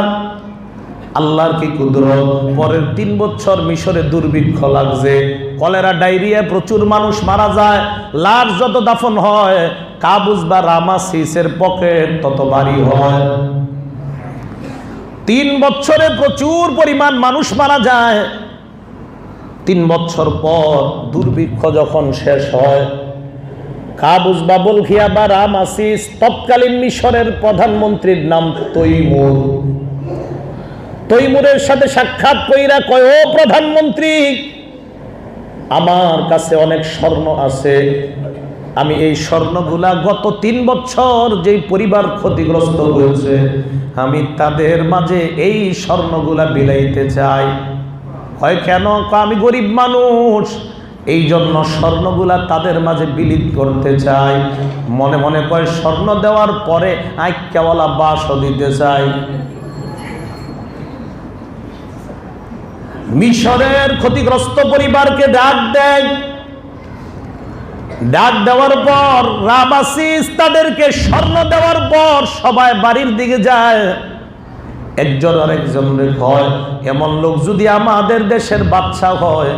আল্লাহর কি কুদরত। পরের 3 বছর মিশরে দুর্ভিক্ষ লাগছে, কলেরা, ডায়রিয়া, প্রচুর মানুষ মারা যায়। লাশ যত দাফন হয় কাবুস বা রামাসিসের পকেট তত ভারী হয়। 3 বছরে প্রচুর পরিমাণ মানুষ মারা যায়। 3 বছর পর দুর্ভিক্ষ যখন শেষ হয়, কাবুস বা বলখিয়া বা রামাসিস, তৎকালীন মিশরের প্রধানমন্ত্রীর নাম তৈমুর। তৈমুরের সাথে সাক্ষাৎ কইরা কয় ও প্রধানমন্ত্রী, আমার কাছে অনেক স্বর্ণ আছে, আমি এই স্বর্ণগুলা গত 3 বছর যেই পরিবার ক্ষতিগ্রস্ত হয়েছে আমি তাদের মাঝে এই স্বর্ণগুলা বিলাইতে চাই। হয় কেন? আমি গরিব মানুষ, এই জন্য স্বর্ণগুলা তাদের মাঝে বিলিত করতে চাই। মনে মনে কয় স্বর্ণ দেওয়ার পরে আইক্যাওয়ালা বাসও দিতে চাই। মিশরের ক্ষতিগ্রস্ত পরিবারকে ডাক দেয়। ডাক দেওয়ার পর রামাসিস তাদেরকে স্বর্ণ দেওয়ার পর সবাই বাড়ির দিকে যায়। একজন আরেকজনকে কয় এমন লোক যদি আমাদের দেশের বাদশা হয়,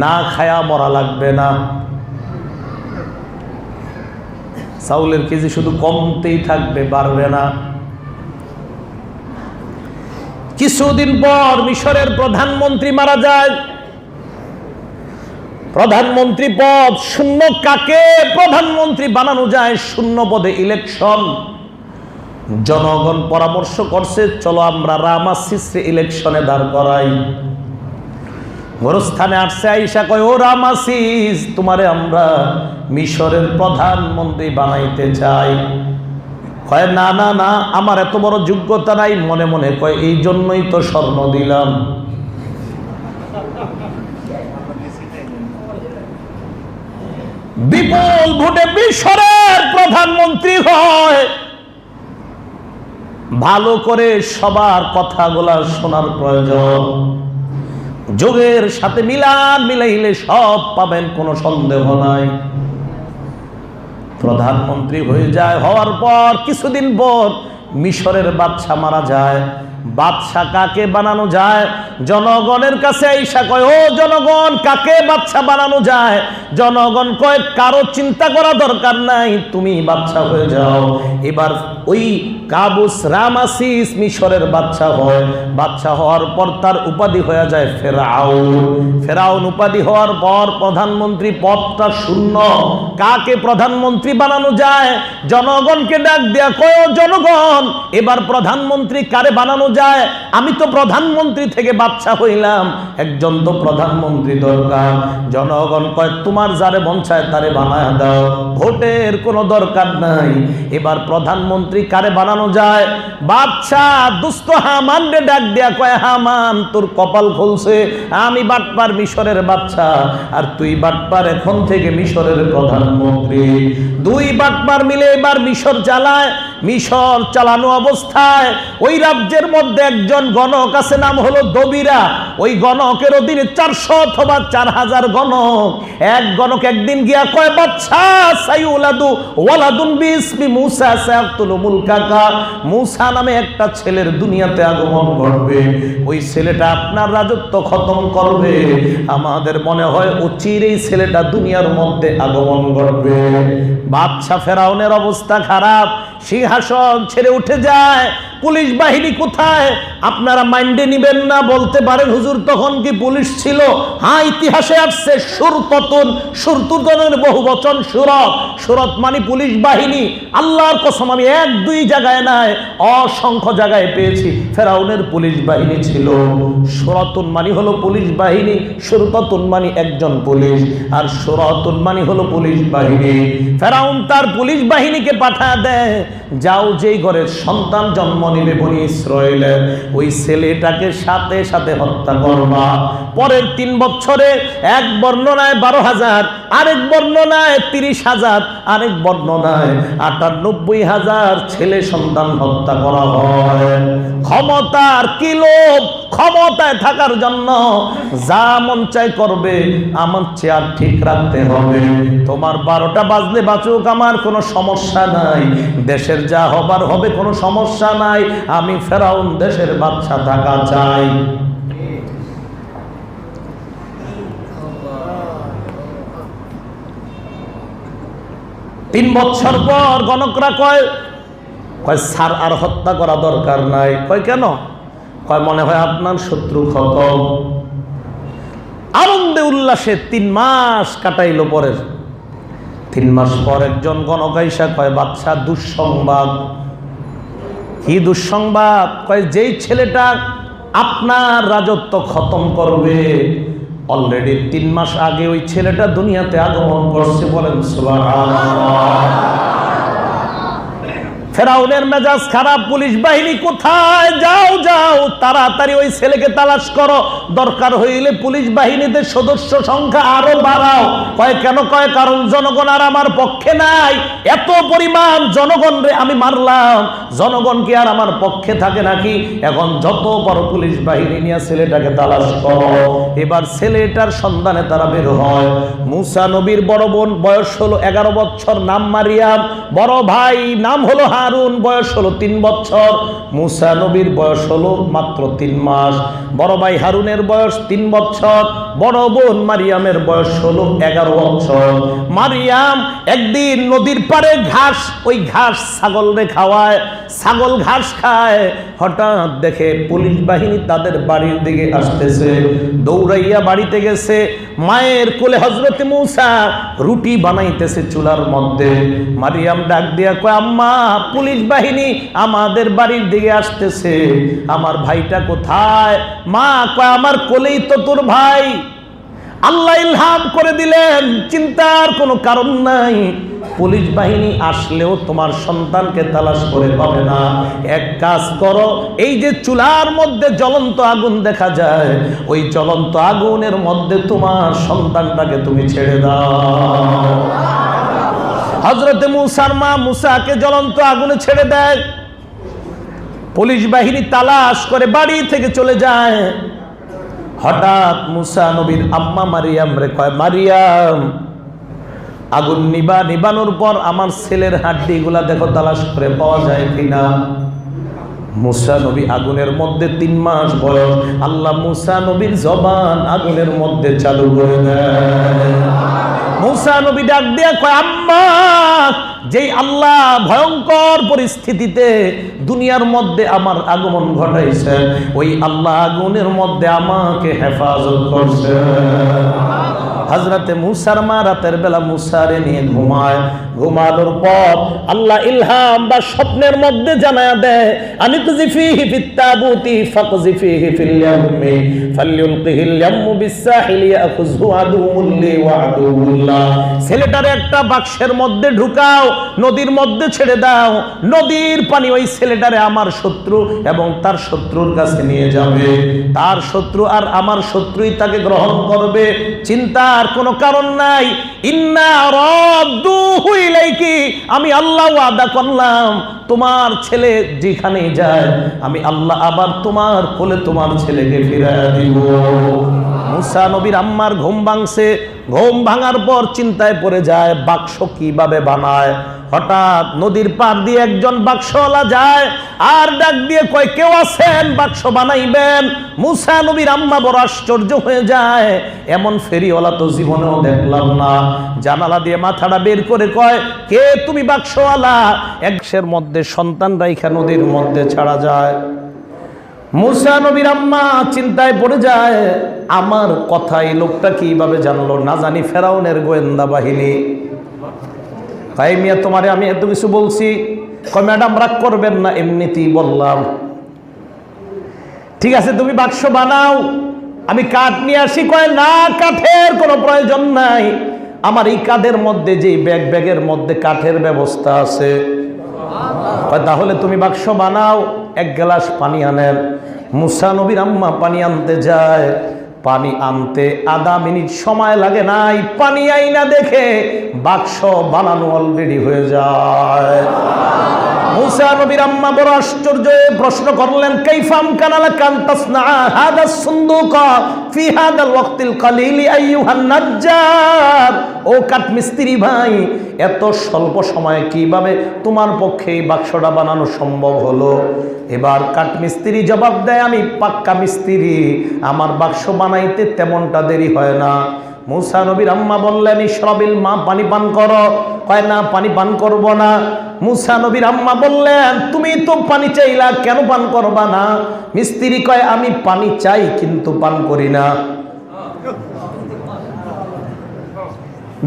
না খায়া মরা লাগবে না। চাউলের কেজি শুধু কমতেই থাকবে, বাড়বে না। কিছুদিন পর মিশরের প্রধানমন্ত্রী মারা যায়। প্রধানমন্ত্রী পদ শূন্য, কাকে প্রধানমন্ত্রী বানানো যায়? শূন্য পদে ইলেকশন। জনগণ পরামর্শ করছে চলো আমরা রামাসিসকে ইলেকশনে দাঁড় করাই। গোরস্থানে আসছে আইসা কয় ও রামাসিস, তোমারে আমরা মিশরের প্রধানমন্ত্রী বানাইতে চাই। কয় না না না, আমার এত বড় যোগ্যতা নাই। মনে মনে কয় এই জন্যই তো স্বর্ণ দিলাম। বিপুল ভোটে মিশরের প্রধানমন্ত্রী হয়। ভালো করে সবার কথাগুলা শোনার প্রয়োজন। যোগের সাথে মিলাইলে সব পাবেন, কোনো সন্দেহ নাই। প্রধানমন্ত্রী হয়ে যায়। হওয়ার পর কিছুদিন পর মিশরের বাদশা মারা যায়। বাদশা কাকে বানানো যায়? জনগণের কাছে আইসা কয় ও জনগণ, কাকে বাদশা বানানো যায়? জনগণ কয় কারো চিন্তা করা দরকার নাই, তুমি বাদশা হয়ে যাও। এবার ওই কাবুস রামাসিস মিশরের বাদশা হয়। বাদশা হওয়ার পর তার উপাধি হয়ে যায় ফেরাউন। ফেরাউন উপাধি হওয়ার পর প্রধানমন্ত্রী পদটা শূন্য। কাকে প্রধানমন্ত্রী বানানো যায়? জনগণকে ডাক দেয়া কয়, জনগণ এবার প্রধানমন্ত্রী কারে বানানো যায়? আমি তো প্রধানমন্ত্রী থেকে বাদশা হইলাম, একজন তো প্রধানমন্ত্রী দরকার। জনগণ কয়, তোমার যারে মন চায় তারে বানায় দাও, ভোটের কোনো দরকার নাই। এবার প্রধানমন্ত্রী কারে বানানো যায়? বাদশা দুস্থ হামানরে ডাক দেয়া কয়, হামান তোর কপাল খুলছে, আমি বাটপার মিশরের বাদশা, আর তুই বাটপার এখন থেকে মিশরের প্রধানমন্ত্রী। দুই বাটপার মিলে এবার মিশর চালায়। মিশর চালানো অবস্থায় ওই রাজ্যের মধ্যে একজন গণক আছে, নাম হলো দবিরা। ওই গণকের অধীনে 400 অথবা 4000 গণক। এক গণক একদিন গিয়া কয়, বাদশা সাইউলাদু ওয়ালাদুন বিসমি মুসা সায়াকতুলু মুলকাকা, মুসা নামে একটা ছেলের দুনিয়াতে আগমন ঘটবে, ওই ছেলেটা আপনার রাজত্ব খতম করবে। আমাদের মনে হয় অচিরেই ছেলেটা দুনিয়ার মধ্যে আগমন ঘটবে। বাদশা ফেরাউনের অবস্থা খারাপ, সিংহাসন ছেড়ে উঠে যায়। পুলিশ বাহিনী কোথায়? আপনারা মাইন্ডে নিবেন না, বলতে পারেন হুজুর তখন কি পুলিশ ছিল? হ্যাঁ, ইতিহাসে আসছে সুরততুন, সুরতুনের বহু বচন সুরত। সুরত মানে পুলিশ বাহিনী। আল্লাহর কসম আমি 1-2 জায়গায় নাই, অসংখ্য জায়গায় পেয়েছি ফেরাউনের পুলিশ বাহিনী ছিল। সুরতুন মানে হলো পুলিশ বাহিনী, সুরততুন মানে একজন পুলিশ, আর সুরতুন মানে হলো পুলিশ বাহিনী। ফেরাউন তার পুলিশ বাহিনীকে পাঠায় দেয়, যাও যেই ঘরের সন্তান জন্ম নিবে বনি ইসরাইলের, ওই ছেলেটাকে সাথে সাথে হত্যা করবা। পরের 3 বছরে এক বর্ণনায় 12,000, আরেক বর্ণনায় 30,000, আরেক বর্ণনায় 98,000 ছেলে সন্তান হত্যা করা হয়। ক্ষমতার কি লোভ, ক্ষমতায় থাকার জন্য যা মন চাই করবে, আমার চেয়ার ঠিক রাখতে হবে। তোমার 12টা বাজলে বাঁচুক, আমার কোনো সমস্যা নাই, দেশের যা হবার হবে, কোনো সমস্যা নাই, আমি ফেরাউন দেশের বাদশা থাকা চাই। তিন বছর পর গণকরা কয় স্যার আর হত্যা করা দরকার নাই। কয় কেন? কয় মনে হয় আপনার শত্রু খতম। আনন্দে উল্লাসে 3 মাস কাটাইলো। পরের 3 মাস পর একজন গণক আইসা কয়, বাদশা দুঃসংবাদ। কি দুঃসংবাদ? কয় যেই ছেলেটা আপনার রাজত্ব খতম করবে, অলরেডি 3 মাস আগে ওই ছেলেটা দুনিয়াতে আগমন করছে। বলেন সুবহানাল্লাহ। ফেরাউনের মেজাজ খারাপ, পুলিশ বাহিনী কোথায়? যাও যাও তাড়াতাড়ি ওই ছেলেকে তালাশ করো, দরকার হইলে পুলিশ বাহিনীদের সদস্য সংখ্যা আরো বাড়াও। কয় কেন? কয় কারণ জনগণ আর আমার পক্ষে নাই, এত পরিমাণ জনগণ রে আমি মারলাম, জনগণ কি আর আমার পক্ষে থাকে নাকি? এখন যত বড় পুলিশ বাহিনী নিয়ে ছেলেটাকে তালাশ করো। এবার ছেলেটার সন্ধানে তারা বের হয়। মুসা নবীর বড় বোন বয়স হলো 11 বছর, নাম মারিয়াম। বড় ভাই নাম হলো হারুন, বয়স হলো 3 বছর। মুসা নবীর বয়স হলো মাত্র 3 মাস। বড় ভাই হারুনের বয়স 3 বছর, বড় বোন মারিয়ামের বয়স হলো 11 বছর। মারিয়াম একদিন নদীর পাড়ে ঘাস, ওই ঘাস ছাগলরে খাওয়ায়, ছাগল ঘাস খায়। হঠাৎ দেখে পুলিশ বাহিনী তাদের বাড়ির দিকে আসতেছে, দৌড়াইয়া বাড়িতে গেছে। মায়ের কোলে হযরত মুসা রুটি বানাইতেছে চুলার মধ্যে। মারিয়াম ডাক দিয়া কয়, আম্মা পুলিশ বাহিনী আমাদের বাড়ির দিকে আসতেছে, আমার ভাইটা কোথায়? মা কয়, আমার কোলেই তো তোর ভাই, আল্লাহ ইলহাম করে দিলেন, চিন্তার কোনো কারণ নাই। পুলিশ বাহিনী আসলেও তোমার সন্তানকে তালাশ করে পাবে না। এক কাজ করো, এই যে চুলার মধ্যে জ্বলন্ত আগুন দেখা যায়, ওই জ্বলন্ত আগুনের মধ্যে তোমার সন্তানটাকে তুমি ছেড়ে দাও। হযরত মুসার মা মুসাকে জ্বলন্ত আগুনে ছেড়ে দেয়। পুলিশ বাহিনী তালাশ করে বাড়ি থেকে চলে যায়। হঠাৎ মুসা নবীর আম্মা মারিয়াম রে কয়, মারিয়াম আগুন নিবানোর পর আমার ছেলের হাড্ডি গুলা দেখো, তালাশ করে পাওয়া যায় কিনা। মুসা নবী আগুনের মধ্যে 3 মাস বয়স, আল্লাহ মুসা নবীর জবান আগুনের মধ্যে চালু করে দেয়। মুসা নবী ডাক দিয়া কয়, আম্মা যেই আল্লাহ ভয়ঙ্কর পরিস্থিতিতে দুনিয়ার মধ্যে আমার আগমন ঘটাইছে, ওই আল্লাহ আগুনের মধ্যে আমাকে হেফাজত করছে। হযরতে মুসার মা রাতের বেলা মুসারে নিয়ে ঘুমায়। ঘুমানোর পর আল্লাহ ইলহাম বা স্বপ্নের মধ্যে জানায়া দেয়, আনিকজি ফিহি ফিত তাবুতি ফাকজি ফিহি ফিল ইয়ামি ফালইউলকিহিল ইয়ামু বিসাহিলি ইয়াখুযহু আদুউল লি ওয়া আদুউল্লাহ। ছেলেটারে একটা বাক্সের মধ্যে ঢুকাও, নদীর মধ্যে ছেড়ে দাও। নদীর পানি ওই ছেলেটারে আমার শত্রু এবং তার শত্রুর কাছে নিয়ে যাবে। তার শত্রু আর আমার শত্রুই তাকে গ্রহণ করবে। চিন্তার কোনো কারণ নাই। ইন্না রাদ্দুহু ইলাইকি, আমি আল্লাহ ওয়াদা করলাম তোমার ছেলে যেখানেই যায় আমি আল্লাহ আবার তোমার কোলে তোমার ছেলেকে ফিরিয়ে দিব। মুসা নবীর আম্মার ঘুম ভাঙছে। ঘুম ভাঙার পর চিন্তায় পড়ে যায় বাক্স কিভাবে বানায়। হঠাৎ নদীর পার দিয়ে একজন বাক্সওয়ালা যায় আর ডাক দিয়ে কয়, কেউ আছেন বাক্স বানাইবেন? মুসা নবীর আম্মা বড় আশ্চর্য হয়ে যায়, এমন ফেরিওয়ালা তো জীবনেও দেখলাম না। জানালা দিয়ে মাথাটা বের করে কয়, কে তুমি বাক্সওয়ালা? একশের মধ্যে সন্তান রাইখা নদীর মধ্যে ছাড়া যায়। মুসা নবীর আম্মা চিন্তায় পড়ে যায়, আমার কথা এই লোকটা কিভাবে জানলো? না জানি ফেরাউনের গোয়েন্দা বাহিনী। তাই মিয়া তোমারে আমি এত কিছু বলছি। কয় ম্যাডাম রাগ করবেন না, এমনিতেই বললাম। ঠিক আছে তুমি বাক্স বানাও, আমি কাঠ নিয়ে আসি। কয় না, কাঠের কোনো প্রয়োজন নাই, আমার এই কাঠের মধ্যে যে ব্যাগের মধ্যে কাঠের ব্যবস্থা আছে। তাহলে তুমি বাক্স বানাও, এক গ্লাস পানি আনেন। মুসা নবীর আম্মা পানি আনতে যায়। পানি আনতে আধা মিনিট সময় লাগে নাই। পানি আইনা দেখে বাক্স বানানো অলরেডি হয়ে যায়। মুসা নবীর আম্মা বড় আশ্চর্য প্রশ্ন করলেন, কাইফাম কানালা কান্তাসনা হাদা সুন্দুকা ফি হাদাল ওয়াক্তিল কালিলি আইয়ুহান নাজ্জার। ও কাঠ মিস্ত্রি ভাই, এত স্বল্প সময়ে কিভাবে তোমার পক্ষে এই বাক্সটা বানানো সম্ভব হলো? এবার কাঠ মিস্ত্রি জবাব দেয়, আমি পাক্কা মিস্ত্রি, আমার বাক্স বানাইতে তেমনটা দেরি হয় না। মুসা নবীর আম্মা বললেন, ইশরাবিল মা, পানি পান করো। কয় না, পানি পান করব না। মুসা নবীর আম্মা বললেন, তুমি তো পানি চাইলা, কেন পান করবা না? মিস্ত্রি কয়, আমি পানি চাই কিন্তু পান করি না।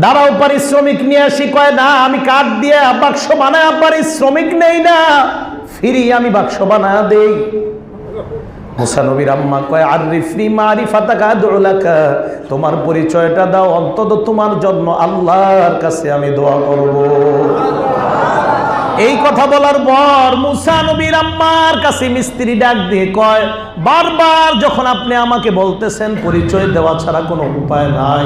দাঁড়াও পারিশ্রমিক নিয়ে আসি। কয় না, আমি কাঠ দিয়ে বাক্স বানায় পারিশ্রমিক নেই না, ফিরি আমি বাক্স বানায় দেই। মুসা নবীর আম্মা কয়, আরিফনি মারিফাতাকা আদউ লাকা, তোমার পরিচয়টা দাও, অন্তত তোমার জন্য আল্লাহর কাছে আমি দোয়া করব। এই কথা বলার পর মুসা নবীর আম্মার কাছে মিস্ত্রি ডাক দিয়ে কয়, বারবার যখন আপনি আমাকে বলতেছেন পরিচয় দেওয়া ছাড়া কোনো উপায় নাই,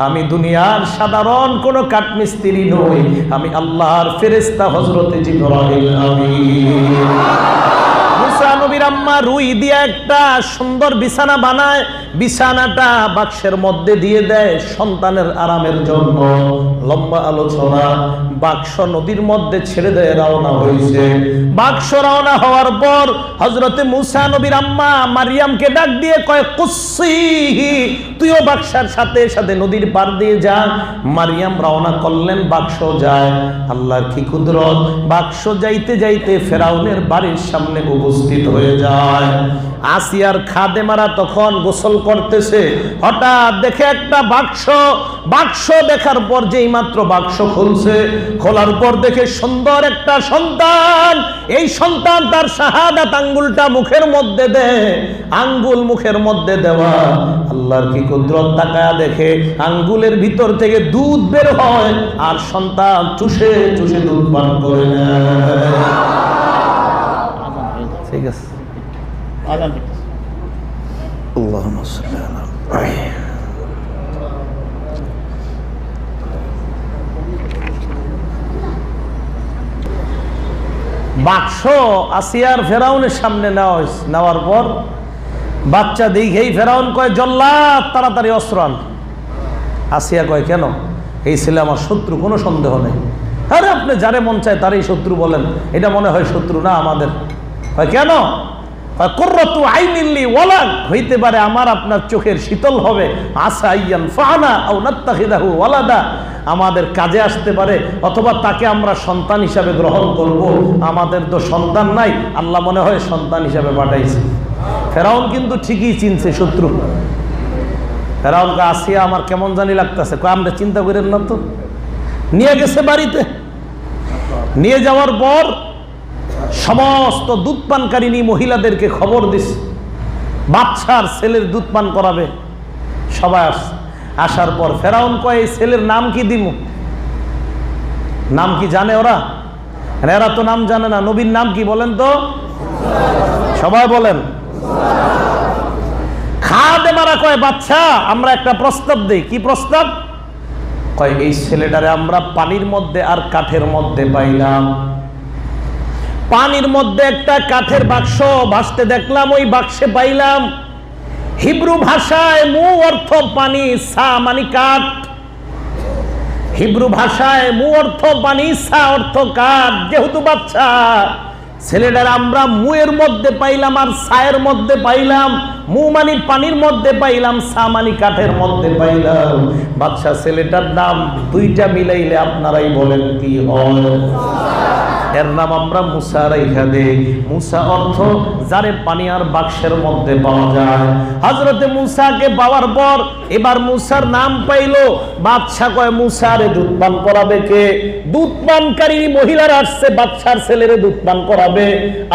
আমি দুনিয়ার সাধারণ কোনো কাঠমিস্ত্রি নই, আমি আল্লাহর ফেরেশতা হযরতে জিবরাইল আমিন। মুসা নবীর আম্মা রুই দিয়ে একটা সুন্দর বিছানা বানায়, বিছানাটা বাক্সের মধ্যে দিয়ে দেয় সন্তানের আরামের জন্য। লম্বা আলোচনা, বাক্স নদীর মধ্যে ছেড়ে দেয়, রওনা হয়েছে। বাক্স রওনা হওয়ার পর হযরতে মুসা নবীর আম্মা মারিয়ামকে ডাক দিয়ে কয়, কুসিহি, তুইও বাক্সের সাথে সাথে নদীর পার দিয়ে যা। মারিয়াম রওনা করলেন, বাক্স যায়। আল্লাহর কি কুদরত, বাক্স যাইতে যাইতে ফেরাউনের বাড়ির সামনে উপস্থিত হয়ে যায়। আসিয়ার খাদেমারা তখন গোসল করতেছে। হঠাৎ দেখে একটা বাক্স। বাক্স দেখার পর যেই মাত্র বাক্স খুলছে, খোলার পর দেখে সুন্দর একটা সন্তান। এই সন্তান তার শাহাদাত আঙ্গুলটা মুখের মধ্যে দেয়। আঙ্গুল মুখের মধ্যে দেওয়া, আল্লাহর কি কুদরত, তাকায়া দেখে আঙ্গুলের ভিতর থেকে দুধ বের হয় আর সন্তান চুষে চুষে দুধ পান করে নেয়। ঠিক আছে, আল্লাহুম্মা সাল্লি আলা বাক্স আসিয়ার ফেরাউনের সামনে নেওয়ার পর বাচ্চা দেখেই ফেরাউন কয়, জল্লাদ তাড়াতাড়ি অস্ত্র আন। আসিয়া কয়, কেন? এই ছেলে আমার শত্রু, কোনো সন্দেহ নেই। আরে আপনি যারে মন চায় তারই শত্রু বলেন, এটা মনে হয় শত্রু না আমাদের। কেন? কুররাতু আইনিন লি ওয়ালাদ, হইতে পারে আমার আপনার চোখের শীতল হবে, আসা ইয়ানফানা আও নাত্তাখিদাহু ওয়ালাদা, আমাদের কাজে আসতে পারে, অথবা তাকে আমরা সন্তান হিসাবে গ্রহণ করব। আমাদের তো সন্তান নাই, আল্লাহ মনে হয় সন্তান হিসাবে পাঠাইছে। ফেরাউন কিন্তু ঠিকই চিনছে শত্রু। ফেরাউন কয় আসিয়া আমার কেমন জানি লাগতেছে, কয় আমরা চিন্তা করেন না তো। নিয়ে গেছে বাড়িতে, নিয়ে যাওয়ার পর সমস্ত দুধ পানকারিনী মহিলাদেরকে খবর দিস বাচ্চার ছেলের দুধ পান করাবে। সবাই আসছে, আসার পর ফেরাউন কয় এই ছেলের নাম কি দিমু? নাম কি জানে ওরা? এরা তো নাম জানে না। নবীর নাম কি বলেন তো? সবাই বলেন। খাদেমারা কয় বাচ্চা আমরা একটা প্রস্তাব দেই। কি প্রস্তাব? কয় এই ছেলেটারে আমরা পানির মধ্যে আর কাঠের মধ্যে পাইলাম। পানির মধ্যে একটা কাঠের বাক্স ভাসতে দেখলাম, ওই বাক্সে পাইলাম হিব্রু ভাষায় মু অর্থ পানি, সা মানে কাঠ। হিব্রু ভাষায় মু অর্থ পানি, সা অর্থ কাঠ। যেহেতু বাচ্চা ছেলেটার আমরা মুয়ের মধ্যে পাইলাম আর সায়ের মধ্যে পাইলাম। মু মানে পানির মধ্যে পাইলাম, সা মানে কাঠের মধ্যে পাইলাম। বাচ্চা ছেলেটার নাম দুইটা মিলাইলে আপনারাই বলেন কি হয়? এর নাম আমরা মুসা রাইখা দেই। মুসা অর্থ যারে পানি আর বাক্সের মধ্যে পাওয়া যায়। হযরতে মুসাকে পাওয়ার পর এবার মুসার নাম পাইলো। বাদশা কয় মুসারে দুধ পান করাবে কে? দুধ পানকারী মহিলারা আসছে, বাদশার ছেলেরে দুধ পান করাবে।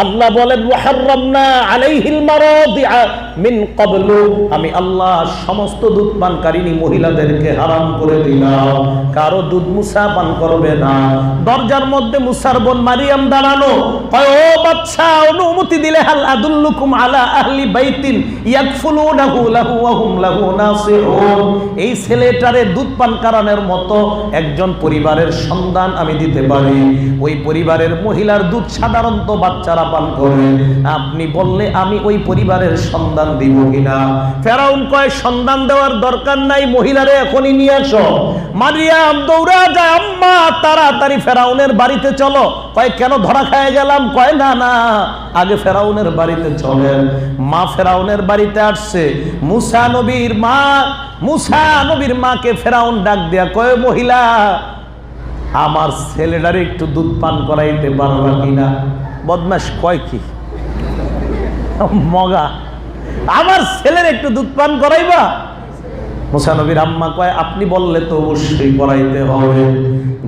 আল্লাহ বলেন ওয়াহাররামনা আলাইহিল মারাদিআ মিন ক্বাবলু, আমি আল্লাহ সমস্ত দুধ পানকারিনী মহিলাদেরকে হারাম করে দিলাম, কারো দুধ মুসা পান করবে না। দরজার মধ্যে মুসার বোন মারিয়াম দাঁড়ানো, কয় ও বাদশা অনুমতি দিলে হাল আদুল্লুকুম আলা আহলি বাইতিন ইয়াকফুলুনাহু লাহু ওয়া হুম লাহু নাসিহুন, এই ছেলেটারে দুধ পান করানোর মতো একজন পরিবারের সন্ধান আমি দিতে পারি। ওই পরিবারের মহিলার দুধ সাধারণত বাচ্চারা পান করে, আপনি বললে আমি ওই পরিবারের সন্ধান দিব কিনা? ফেরাউন কয় সন্ধান দেওয়ার দরকার নাই, মহিলারে এখনই নিয়ে আসো। মারিয়াম দৌড়া যায়, আম্মা তাড়াতাড়ি ফেরাউনের বাড়িতে চলো। কয় কেন ধরা খেয়ে গেলাম? কয় না না, আগে ফেরাউনের বাড়িতে চলেন। মা ফেরাউনের বাড়িতে আসছে। মুসা নবীর মাকে ফেরাউন ডাক দিয়া কয় মহিলা আমার ছেলেটারে একটু দুধ পান করাইতে পারবা কিনা? বদমাশ কয় কি মগা, আমার ছেলের একটু দুধ পান করাইবা? মুসা নবীর আম্মা কয় আপনি বললে তো অবশ্যই করাইতে হবে।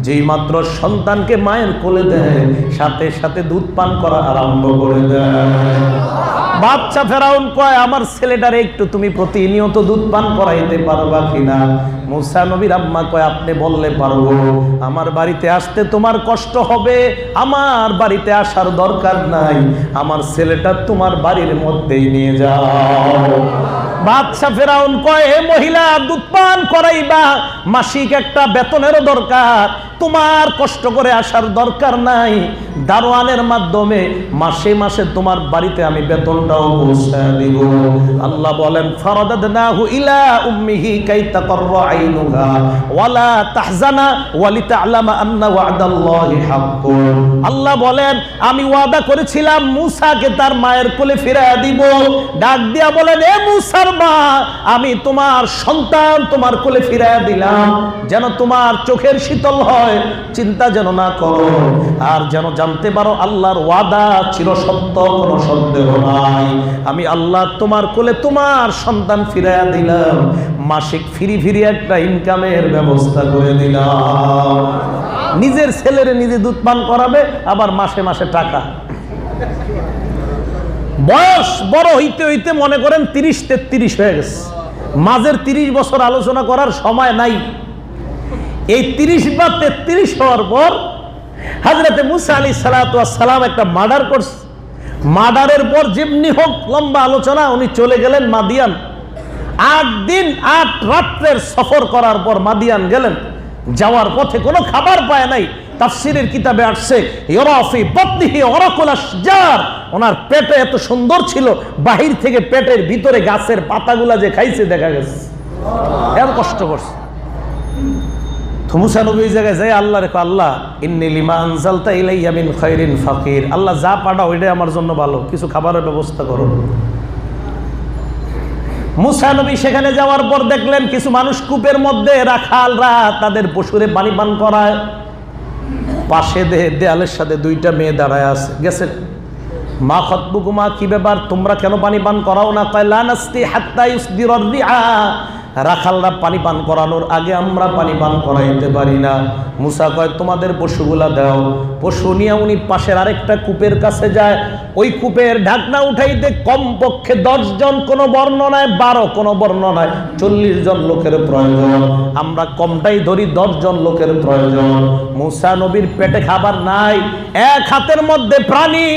যেই মাত্র সন্তানকে মায়ের কোলে দেয় সাথে সাথে দুধ পান করা আরম্ভ করে দেয়। বাচ্চা ফেরাউন কয় আমার ছেলেটারে একটু তুমি প্রতিনিয়ত দুধ পান করাইতে পারবা কিনা? মুসা নবীর আম্মা কয় আপনি বললে পারবো। আমার বাড়িতে আসতে তোমার কষ্ট হবে, আমার বাড়িতে আসার দরকার নাই, আমার ছেলেটা তোমার বাড়ির মধ্যেই নিয়ে যাও। বাদশা ফেরাউন কয় হে মহিলা দুধ পান করাইবা, মাসিক একটা বেতনেরও দরকার, তোমার কষ্ট করে আসার দরকার নাই, দারোয়ানের মাধ্যমে মাসে মাসে তোমার বাড়িতে আমি বেতনটাও পৌঁছায় দিব। আল্লাহ বলেন ফারাদাদনাহু ইলা উম্মিহি কাই তাকাররা আইনুহা ওয়ালা তাহজানা ওয়ালিতা'লামা আন্না ওয়া'দাল্লাহি হাক্কুন। আল্লাহ বলেন আমি ওয়াদা করেছিলাম মুসাকে তার মায়ের কোলে ফিরিয়ে দিব। ডাক দিয়া বলেন এ মুসার মা, আমি তোমার সন্তান তোমার কোলে ফিরিয়ে দিলাম, যেন তোমার চোখের শীতল হয়, চিন্তা যেন না করো, আর যেন জানতে পারো আল্লাহর ওয়াদা চিরসত্য, কোনো সন্দেহ নাই। আমি আল্লাহ তোমার কোলে তোমার সন্তান ফিরাইয়া দিলাম, মাসিক ফিরি ফিরি একটা ইনকামের ব্যবস্থা করে দিলাম। নিজের ছেলেরে নিজে দুধ পান করাবে, আবার মাসে মাসে টাকা। বয়স বড় হইতে হইতে মনে করেন 30-33 হয়ে গেছে, মাঝের 30 বছর আলোচনা করার সময় নাই। এই 30 বা 33 হওয়ার পর হযরতে মুসা আলাইহিস সালাতু ওয়াস সালাম একটা মার্ডার করছে। মার্ডারের পর যেমনি হোক লম্বা আলোচনা, উনি চলে গেলেন মাদিয়ান। 8 দিন 8 রাত্রের সফর করার পর মাদিয়ান গেলেন। যাওয়ার পথে কোনো খাবার পায় নাই। তাফসীরের কিতাবে আসছে ইরাফি বাতনিহি ওরাকুল আশজার, ওনার পেটে এত সুন্দর ছিল, বাহির থেকে পেটের ভিতরে গাছের পাতাগুলা যে খাইছে দেখা গেছে, এত কষ্ট করছে। মুসা নবী জায়গায় যাই আল্লাহ রেখো, আল্লাহ ইন্নী লিমা আনজালতা ইলাইয়া মিন খায়রিন ফাকির, আল্লাহ যা পাঠাও ওইটাই আমার জন্য ভালো, কিছু খাবারের ব্যবস্থা করো। মুসা নবী সেখানে যাওয়ার পর দেখলেন কিছু মানুষ কূপের মধ্যে রাখালরা তাদের পশুরে পানি পান করায়। পাশে দেয়ালের সাথে 2টা মেয়ে দাঁড়ায় আছে। গেছেন মা খতবুকুমা, কি ব্যাপার তোমরা কেন পানি পান করাও না? কয় লা নাসতি হাত্তা ইউসদিরার রিআ, রাখালরা পানি পান করানোর আগে আমরা পানি পান করাইতে পারি না। মুসা কয় তোমাদের পশুগুলা দাও। পশু নিয়ে উনি পাশের আরেকটা কূপের কাছে যায়। ওই কূপের ঢাকনা উঠাইতে কমপক্ষে 10 জন, কোনো বর্ণনায় 12, কোনো বর্ণনায় 40 জন লোকের প্রয়োজন। আমরা কমটাই ধরি, 10 জন লোকের প্রয়োজন। মুসা নবীর পেটে খাবার নাই, এক হাতের মধ্যে প্রাণী,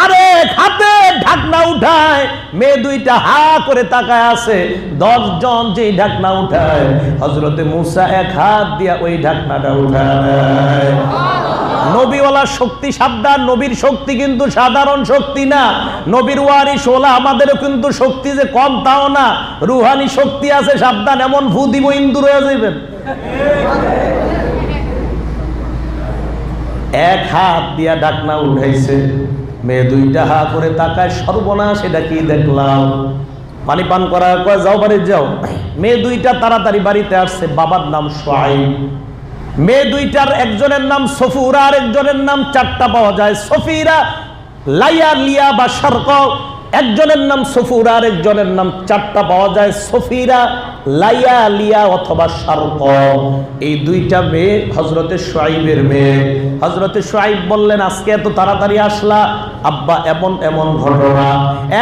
আরেক হাতে ঢাকনা উঠায়। মেয়ে দুইটা হা করে তাকায় আছে। 10 জন যেই ঢাকনা উঠায়, হযরতে মুসা এক হাত দিয়া ওই ঢাকনাটা উঠায়। নবীওয়ালা শক্তি সাবধান, নবীর শক্তি কিন্তু সাধারণ শক্তি না। নবীর ওয়ারিস ওলা আমাদেরও কিন্তু শক্তি যে কম তাও না, রুহানি শক্তি আছে, সাবধান। এমন ফু দিব ইন্দুর হয়ে যাবেন। এক হাত দিয়া ঢাকনা উঠাইছে। মেয়ে দুইটা হা করে তাকায়, সর্বনাশ, এটা কি দেখলাম। পানি পান করা কয় যাও বাড়ি যাও। মেয়ে দুইটা তাড়াতাড়ি বাড়িতে আসছে। বাবার নাম শুআইব। মেয়ে দুইটার একজনের নাম সফুরা, আর একজনের নাম 4টা পাওয়া যায়, সফিরা, লাইয়া, লিয়া বা শারক। একজনের নাম সফুরা, আর একজনের নাম 4টা পাওয়া যায়, সফিরা, লাইয়া, লিয়া অথবা শারক। এই দুইটা মেয়ে হযরতে শুআইবের মেয়ে। হযরতে শুআইব বললেন আজকে এত তাড়াতাড়ি আসলা? আব্বা এমন এমন ঘটনা।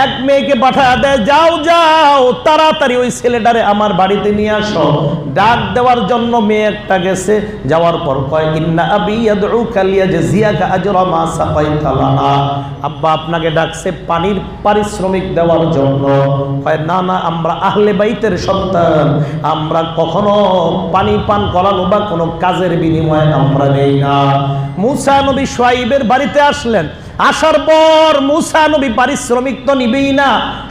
এক মেয়েকে পাঠায় দেয়, যাও যাও তাড়াতাড়ি ওই ছেলেটারে আমার বাড়িতে নিয়ে আসো। ডাক দেওয়ার জন্য মেয়ে একটা গেছে। যাওয়ার পর কয় ইন্না আবি ইয়াদউকা লিয়াজজিয়াকা আজরা মা সাকাইতা লানা। আব্বা আপনাকে ডাকছে পানির পারিশ্রমিক দেওয়ার জন্য। কয় না না, আমরা আহলে বাইতের সন্তান, আমরা কখনো পানি পান করানো বা কোনো কাজের বিনিময়ে আমরা নেই না। মুসা নবী শুআইবের বাড়িতে আসলেন। আসার পর মুসা নবী পারিশ্রমিক তো নিবেই না।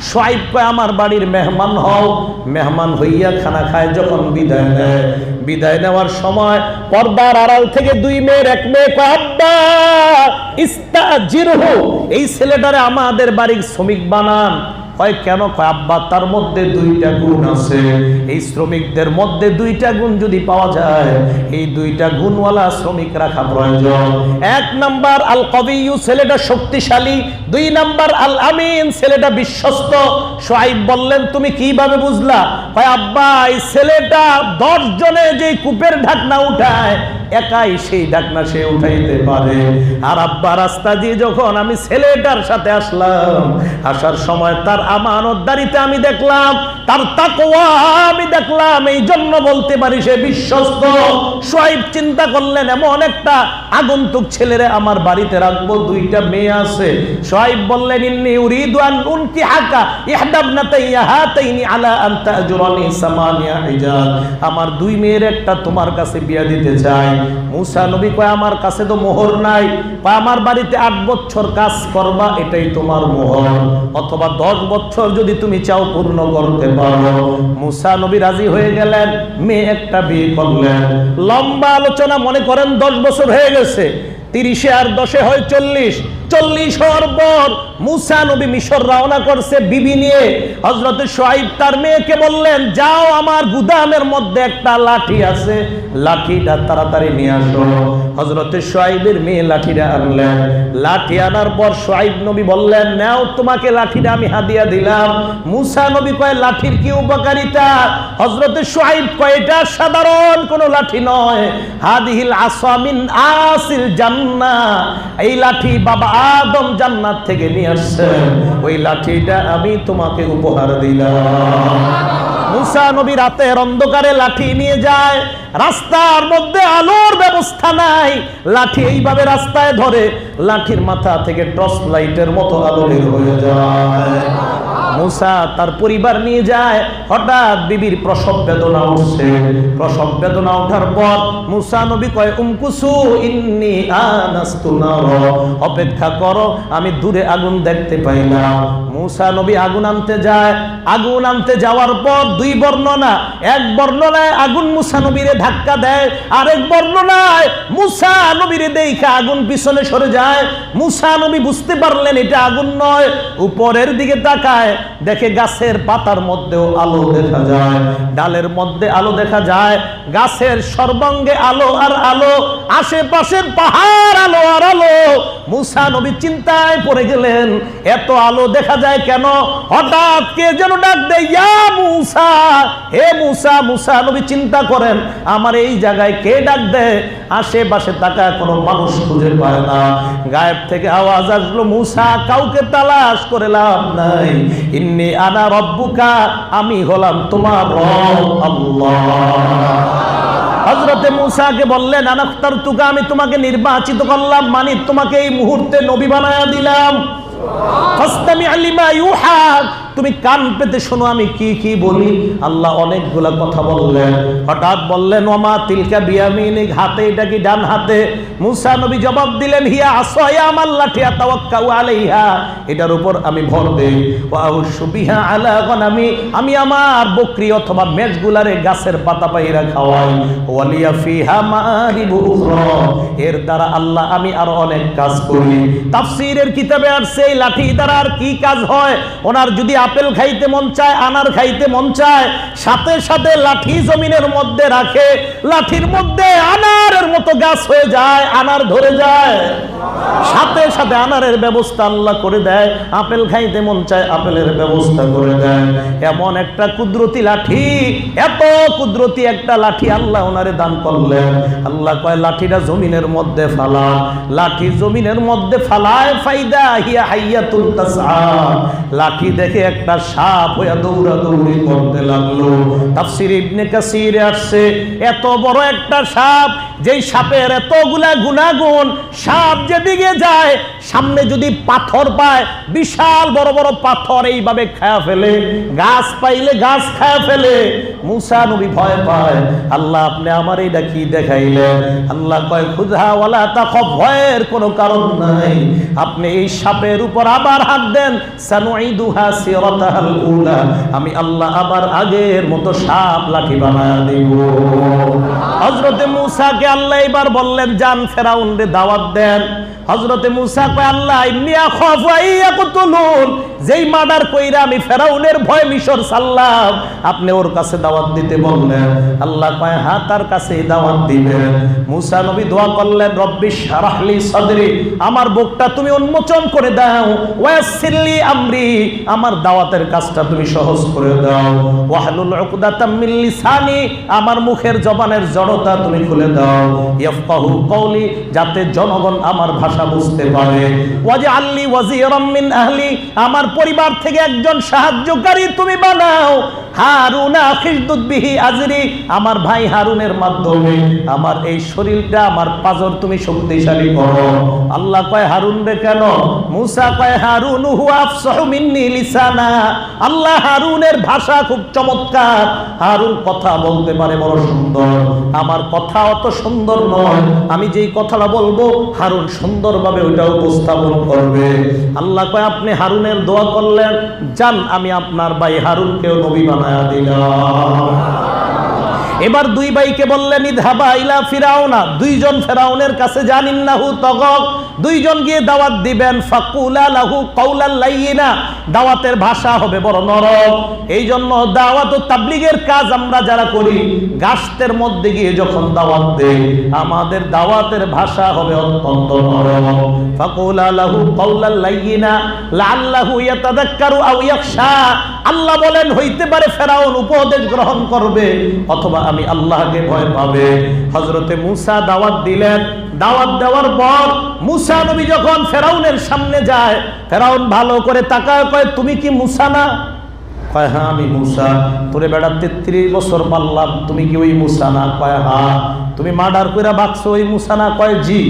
শুআইব কয় আমার বাড়ির মেহমান হও। মেহমান হইয়া খানা খায়। যখন বিদায় নেয়, বিদায় নেওয়ার সময় পর্দার আড়াল থেকে 2 মেয়ের এক মেয়ে কয় আব্বা ইস্তাজিরহু, এই ছেলেটারে আমাদের বাড়ির শ্রমিক বানান। কয় কেন? কয় আব্বা তার মধ্যে 2টা গুণ আছে। এই শ্রমিকদের মধ্যে 2টা গুণ যদি পাওয়া যায়, এই 2টা গুণওয়ালা শ্রমিক রাখা প্রয়োজন। 1 নাম্বার আল কবিয়্যু, ছেলেটা শক্তিশালী। 2 নাম্বার আল আমিন, ছেলেটা বিশ্বস্ত। শুআইব বললেন তুমি কিভাবে বুঝলা? কয় আব্বা এই ছেলেটা 10 জনে যে কূপের ঢাকনা উঠায়, একাই সেই ঢাকনা সে উঠাইতে পারে। আর আব্বা রাস্তা দিয়ে যখন আমি ছেলেটার সাথে আসলাম, আসার সময় তার আমানতদারিতে আমি দেখলাম, তার তাকওয়া আমি দেখলাম, এই জন্য বলতে পারি সে বিশ্বস্ত। শুআইব চিন্তা করলেন এমন একটা আগন্তুক ছেলেরে আমার বাড়িতে রাখবো, 2টা মেয়ে আছে। শুআইব বললেন ইন্নী উরিদু আন উনকিহাকা ইহদাবনাতাইয়া হাতাইনি আলা আন তাজুরানি সামানিয়া হিজাজ। আমার 2 মেয়ের একটা তোমার কাছে বিয়া দিতে চাই। মুসা নবী কয় আমার কাছে তো মোহর নাই। কয় আমার বাড়িতে 8 বছর কাজ করবা, এটাই তোমার মোহর, অথবা 10 বছর যদি তুমি চাও পূর্ণ করতে পারো। মুসা নবী রাজি হয়ে গেলেন। মেয়ে একটা বিয়ে করলেন। লম্বা আলোচনা, মনে করেন 10 বছর হয়ে গেছে। 30 আর 10 হয় 40। 40 হওয়ার পর মুসা নবী মিশর রওনা করছে বিবি নিয়ে। হযরতে শুআইব তার মেয়েকে বললেন যাও আমার গুদামের মধ্যে একটা লাঠি আছে, লাঠিটা তাড়াতাড়ি নিয়ে আসো। হযরতে শুআইবের মেয়ে লাঠিটা আনলেন। লাঠি আনার পর শুআইব নবী বললেন নাও তোমাকে লাঠিটা আমি হাদিয়া দিলাম। মুসা নবী কয় লাঠির কি উপকারিতা? হযরতে শুআইব কয় এটা সাধারণ কোনো লাঠি নয়, হাদিহিল আসা মিন আসিল জান্নাহ, এই লাঠি বাবা আদম জান্নাত থেকে নিয়ে আসছেন, ওই লাঠিটা আমি তোমাকে উপহার দিলাম। মুসা নবী রাতের অন্ধকারে লাঠি নিয়ে যায়। রাস্তার মধ্যে আলোর ব্যবস্থা নাই, লাঠি এইভাবে রাস্তায় ধরে, লাঠির মাথা থেকে টর্চ লাইটের মতো আলো বের হয়ে যায়। মুসা তার পরিবার নিয়ে যায়। হঠাৎ বিবির প্রসব বেদনা উঠছে। প্রসব বেদনা ওঠার পর মুসা নবী কয় উমকুসু ইন্নী আনাস্তু নার, অপেক্ষা করো আমি দূরে আগুন দেখতে পাইলাম। মুসা নবী আগুন আনতে যায়। আগুন আনতে যাওয়ার পর 2 বর্ণনা, এক বর্ণনায় আগুন মুসা নবীরে ধাক্কা দেয়, আরেক বর্ণনায় মুসা নবীরে দেখে আগুন পিছনে সরে যায়। মুসা নবী বুঝতে পারলেন এটা আগুন নয়। উপরের দিকে তাকায়, দেখে গাছের পাতার মধ্যেও আলো দেখা যায়, ডালের মধ্যে আলো দেখা যায়, গাছের সর্বাঙ্গে আলো আর আলো, আশেপাশের পাহাড় আলো আর আলো। মুসা নবী চিন্তায় পড়ে গেলেন, এত আলো দেখা যায় কেন? হঠাৎ কে যেন ডাক দেয়, ইয়া মুসা, হে মুসা। মুসা নবী চিন্তা করেন, আমার এই জায়গায় কে ডাক দেয়? আশেপাশে তাকায় কোনো মানুষ খুঁজে পায় না। গায়েব থেকে আওয়াজ আসলো, মুসা কাউকে তালাশ করে লাভ নাই, ইন্নী আনা রব্বুকা, আমি হলাম তোমার রব আল্লাহ। হযরতে মুসাকে বললেন, আনাখতারতুকা, আমি তোমাকে নির্বাচিত করলাম, মানে তোমাকে এই মুহূর্তে নবী বানায়া দিলাম। ফাসতামি লিমা ইউহা, তুমি কান পেতে শোনো আমি কি কি বলি। আল্লাহ অনেকগুলা কথা বললেন। হঠাৎ বললেন, ওমা তিলকা বিয়ামিনিক, হাতে এটা কি ডান হাতে? মুসা নবী জবাব দিলেন, হিয়া আসায়া, আমার লাঠি, আতাওয়াক্কাউ আলাইহা, এটার উপর আমি ভর দেই। ওয়া আউশু বিহা আলা গনামি, আমি আমার বকরি অথবা মেষগুলারে গাছের পাতা পাইরা খাওয়াই। ওয়ালিয়া ফিহা মারিবু উখরা, এর দ্বারা আল্লাহ আমি আর অনেক কাজ করি। তাফসীরের কিতাবে আসছে এই লাঠি দ্বারা আর কি কাজ হয়? ওনার যদি আপেল খাইতে মন চায়, আনার খাইতে মন চায়, সাথে সাথে লাঠি জমিনের মধ্যে রাখে, লাঠির মধ্যে আনারের মতো গাছ হয়ে যায়, আনার ধরে যায়, সাথে সাথে আনারের ব্যবস্থা আল্লাহ করে দেয়। আপেল খাইতে মন চায়, আপেলের ব্যবস্থা করে দেয়। এমন একটা কুদরতি লাঠি, এত কুদরতি একটা লাঠি আল্লাহ ওনারে দান করলেন। আল্লাহ কয়, লাঠিটা জমিনের মধ্যে ফালা। লাঠি জমিনের মধ্যে ফালায়, ফাইদা হিয়া হাইয়াতুন তাসআ, লাঠি দেখে একটা সাপ হইয়া দৌড়াদৌড়ি করতে লাগলো। তাফসীর ইবনে কাসিরে আসছে, এত বড় একটা সাপ, যেই সাপের এতগুলা গুণাগুণ, সাপ যেদিকে যায় সামনে যদি পাথর পায়, বিশাল বড় বড় পাথর এইভাবে খায়া ফেলে, গাছ পাইলে গাছ খায়া ফেলে। মুসা নবী ভয় পায়, আল্লাহ আপনি আমার এটা কি দেখাইলেন? আল্লাহ কয়, খুযহা ওয়ালা তাখাফ, ভয়ের কোনো কারণ নাই, আপনি এই সাপের উপর আবার হাত দেন, সানুইদুহা সিরাতাহাল উলা, আমি আল্লাহ আবার আগের মতো সাপ লাঠি বানায়া দেব। হযরতে মুসাকে আল্লাহ এবার বললেন, যান ফেরাউনরে দাওয়াত দেন। হযরতে মুসা কয়, আল্লাহ ইন্নী আখাফু আইয়াকুতুলুন, যেই মার্ডার কইরা আমি ফেরাউনের ভয় মিশর ছাড়লাম, আপনি ওর কাছে দাওয়াত দিতে বললেন। আল্লাহ কয়, হ্যাঁ তার কাছেই দাওয়াত দিবেন। মুসা নবী দোয়া করলেন, রব্বিশ শারাহলি সাদরি, আমার বুকটা তুমি উন্মোচন করে দাও, ওয়াসসিরলি আমরি, আমার দাওয়াতের কাজটা তুমি সহজ করে দাও, ওয়াহলুল উকদাতাম মিন লিসানি, আমার মুখের জবানের জড়তা তুমি খুলে দাও, ইয়াফকাহু কওলি, যাতে জনগণ আমার ভাষা বুঝতে পারে, ওয়াজআললি ওয়াজিরাম মিন আহলি, আমার পরিবার থেকে একজন সাহায্যকারী তুমি বানাও, হারুন আখিযদুদ বিহি আজরি, আমার ভাই হারুনের মাধ্যমে আমার এই শরীরটা, আমার পাজর তুমি শক্তিশালী করো। আল্লাহ কয়, হারুন রে কেন? মুসা কয়, হারুন হুয়া আফসাহু মিন্নি লিসানা, আল্লাহ হারুনের ভাষা খুব চমৎকার, হারুন কথা বলতে পারে বড় সুন্দর, আমার কথা অত সুন্দর নয়, আমি যেই কথাটা বলবো হারুন সুন্দরভাবে ওইটা উপস্থাপন করবে। আল্লাহ কয়, আপনি হারুনের দোয়া করলেন, যান আমি আপনার ভাই হারুনকেও নবী বানায়া দিলাম। এবার দুই ভাইকে বললেন, ইযহাবা ইলা ফিরাউনা, দুইজন ফেরাউনের কাছে যান, ইন্নাহু তাগা, দুইজন গিয়ে দাওয়াত দিবেন, ফাকুলা লাহু কাওলাল লাইয়িনা, দাওয়াতের ভাষা হবে বড় নরম। এই জন্য দাওয়াত ও তাবলীগের কাজ আমরা যারা করি, গাছের মধ্যে গিয়ে যখন দাওয়াত দেই, আমাদের দাওয়াতের ভাষা হবে অত্যন্ত নরম। ফাকুলা লাহু কাওলাল লাইয়িনা লাআল্লাহু ইয়াতাযাক্কারু আও ইয়াখশা, আল্লাহ বলেন হইতে পারে ফেরাউন উপদেশ গ্রহণ করবে অথবা আমি আল্লাহকে ভয় পাবে। হযরতে মুসা দাওয়াত দিলেন, দাওয়াত দেওয়ার পর মুসা নবী যখন ফেরাউনের সামনে যায়, ফেরাউন ভালো করে তাকায়, কয়, তুমি কি মুসা না? কয়, হ্যাঁ আমি মুসা। তোরে বেড়া 33 বছর পারলাম, তুমি কি ওই মুসা না? কয়, হ্যাঁ। তুমি মার্ডার কইরা বাকছো ওই মুসা না? কয়, জি।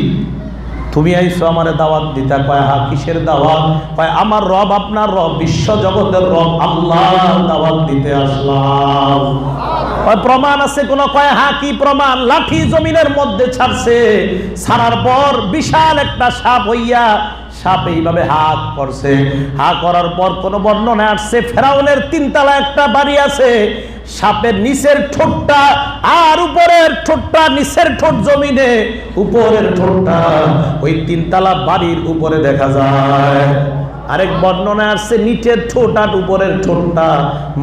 তুমি আইছো আমারে দাওয়াত দিতা? কয়, হ্যাঁ। কিসের দাওয়াত? কয়, আমার রব, আপনার রব, বিশ্ব জগতের রব আল্লাহ দাওয়াত দিতে আসলাম। কয়, প্রমাণ আছে কোন? কয়, হ্যাঁ। কি প্রমাণ? লাঠি জমিনের মধ্যে ছাড়ছে, ছাড়ার পর বিশাল একটা সাপ হইয়া, সাপ এইভাবে হাত করছে, হা করার পর কোন বর্ণনা আসছে ফেরাউনের 3 তলা একটা বাড়ি আছে, সাপের নিচের ঠোঁটটা আর উপরের ঠোঁটটা, নিচের ঠোঁট জমিনে, উপরের ঠোঁটটা ওই 3 তলা বাড়ির উপরে দেখা যায়। আরেক বর্ণনা আসছে নিচের ঠোঁট আর উপরের ঠোঁটটা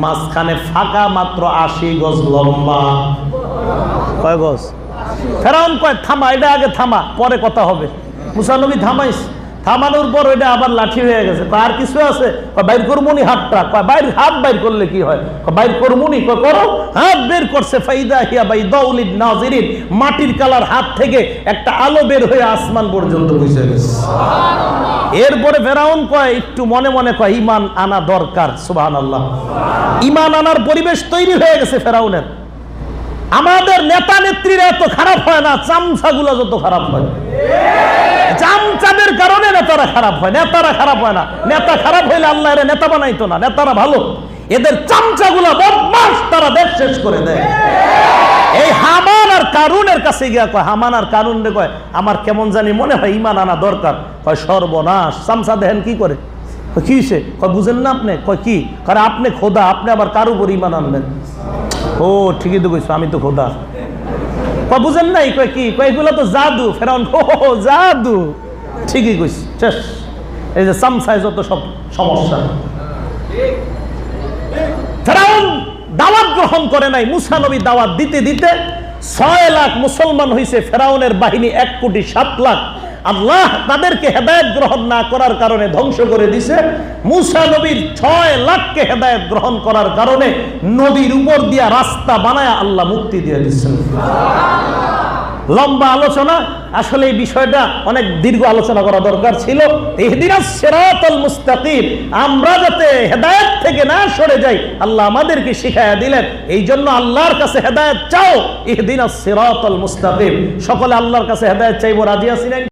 মাঝখানে ফাঁকা, মাত্র 80 গজ লম্বা। কয় গজ? ফেরাউন কয়, থামা, এটা আগে থামা, পরে কথা হবে। মুসা নবী থামাইস, থামানোর পর ওইটা আবার লাঠি হয়ে গেছে। আর কিছু আছে? বাইর করমুনি হাতটা। বাইর হাত বাইর করলে কি হয়? বাইর করমুনি। করো। হাত বের করছে, ফাইদা হিয়া বাইদাউলিন নাজিরিন, মাটির কালার হাত থেকে একটা আলো বের হয়ে আসমান পর্যন্ত পৌঁছে গেছে। এরপরে ফেরাউন কয়, একটু মনে মনে কয় ঈমান আনা দরকার। সুবহানাল্লাহ। ঈমান আনার পরিবেশ তৈরি হয়ে গেছে ফেরাউনের। আমাদের নেতা নেত্রীরা এত খারাপ হয় না, চামচাগুলো যত খারাপ হয়। চামচাদের কারণে নেতারা খারাপ হয়, নেতারা খারাপ হয় না। নেতা খারাপ হইলে আল্লাহ এর নেতা বানাইতো না। নেতারা ভালো, এদের চামচাগুলো বদমাশ, তারা দেশ শেষ করে দেয়। এই হামান আর কারুনের কাছে গিয়া কয়, হামান আর কারুন রে কয়, আমার কেমন জানি মনে হয় ঈমান আনা দরকার। কয় সর্বনাশ, চামচা দেখেন কি করে। কি সে কয়, বুঝেন না আপনি? কয় কি? কারণ আপনি খোদা, আপনি আবার কারু উপর ঈমান আনবেন। ও ঠিকই তো কইছো, আমি তো খোদা। কয় বুঝেন নাই? কয় কি? কয় এগুলো তো জাদু। ফেরাউন ও জাদু, ঠিকই কইস, শেষ। এই যে চামচায় যত সব সমস্যা। ফেরাউন দাওয়াত গ্রহণ করে নাই। মুসা নবী দাওয়াত দিতে দিতে 6 লাখ মুসলমান হইছে। ফেরাউনের বাহিনী 1,07,00,000। আল্লাহ তাদেরকে হেদায়েত গ্রহণ না করার কারণে ধ্বংস করে দিছে। মুসা নবীর 6 লাখকে হেদায়েত গ্রহণ করার কারণে নদীর উপর দিয়া রাস্তা বানায় আল্লাহ মুক্তি দিয়ে দিচ্ছেন। লম্বা আলোচনা, আসলে এই বিষয়টা অনেক দীর্ঘ আলোচনা করা দরকার ছিল। ইহদিনাস সিরাতাল মুস্তাকিম, আমরা যাতে হেদায়েত থেকে না সরে যাই আল্লাহ আমাদেরকে শিখায়া দিলেন। এই জন্য আল্লাহর কাছে হেদায়েত চাও, ইহদিনাস সিরাতাল মুস্তাকিম। সকলে আল্লাহর কাছে হেদায়েত চাইবো, রাজি আছি না?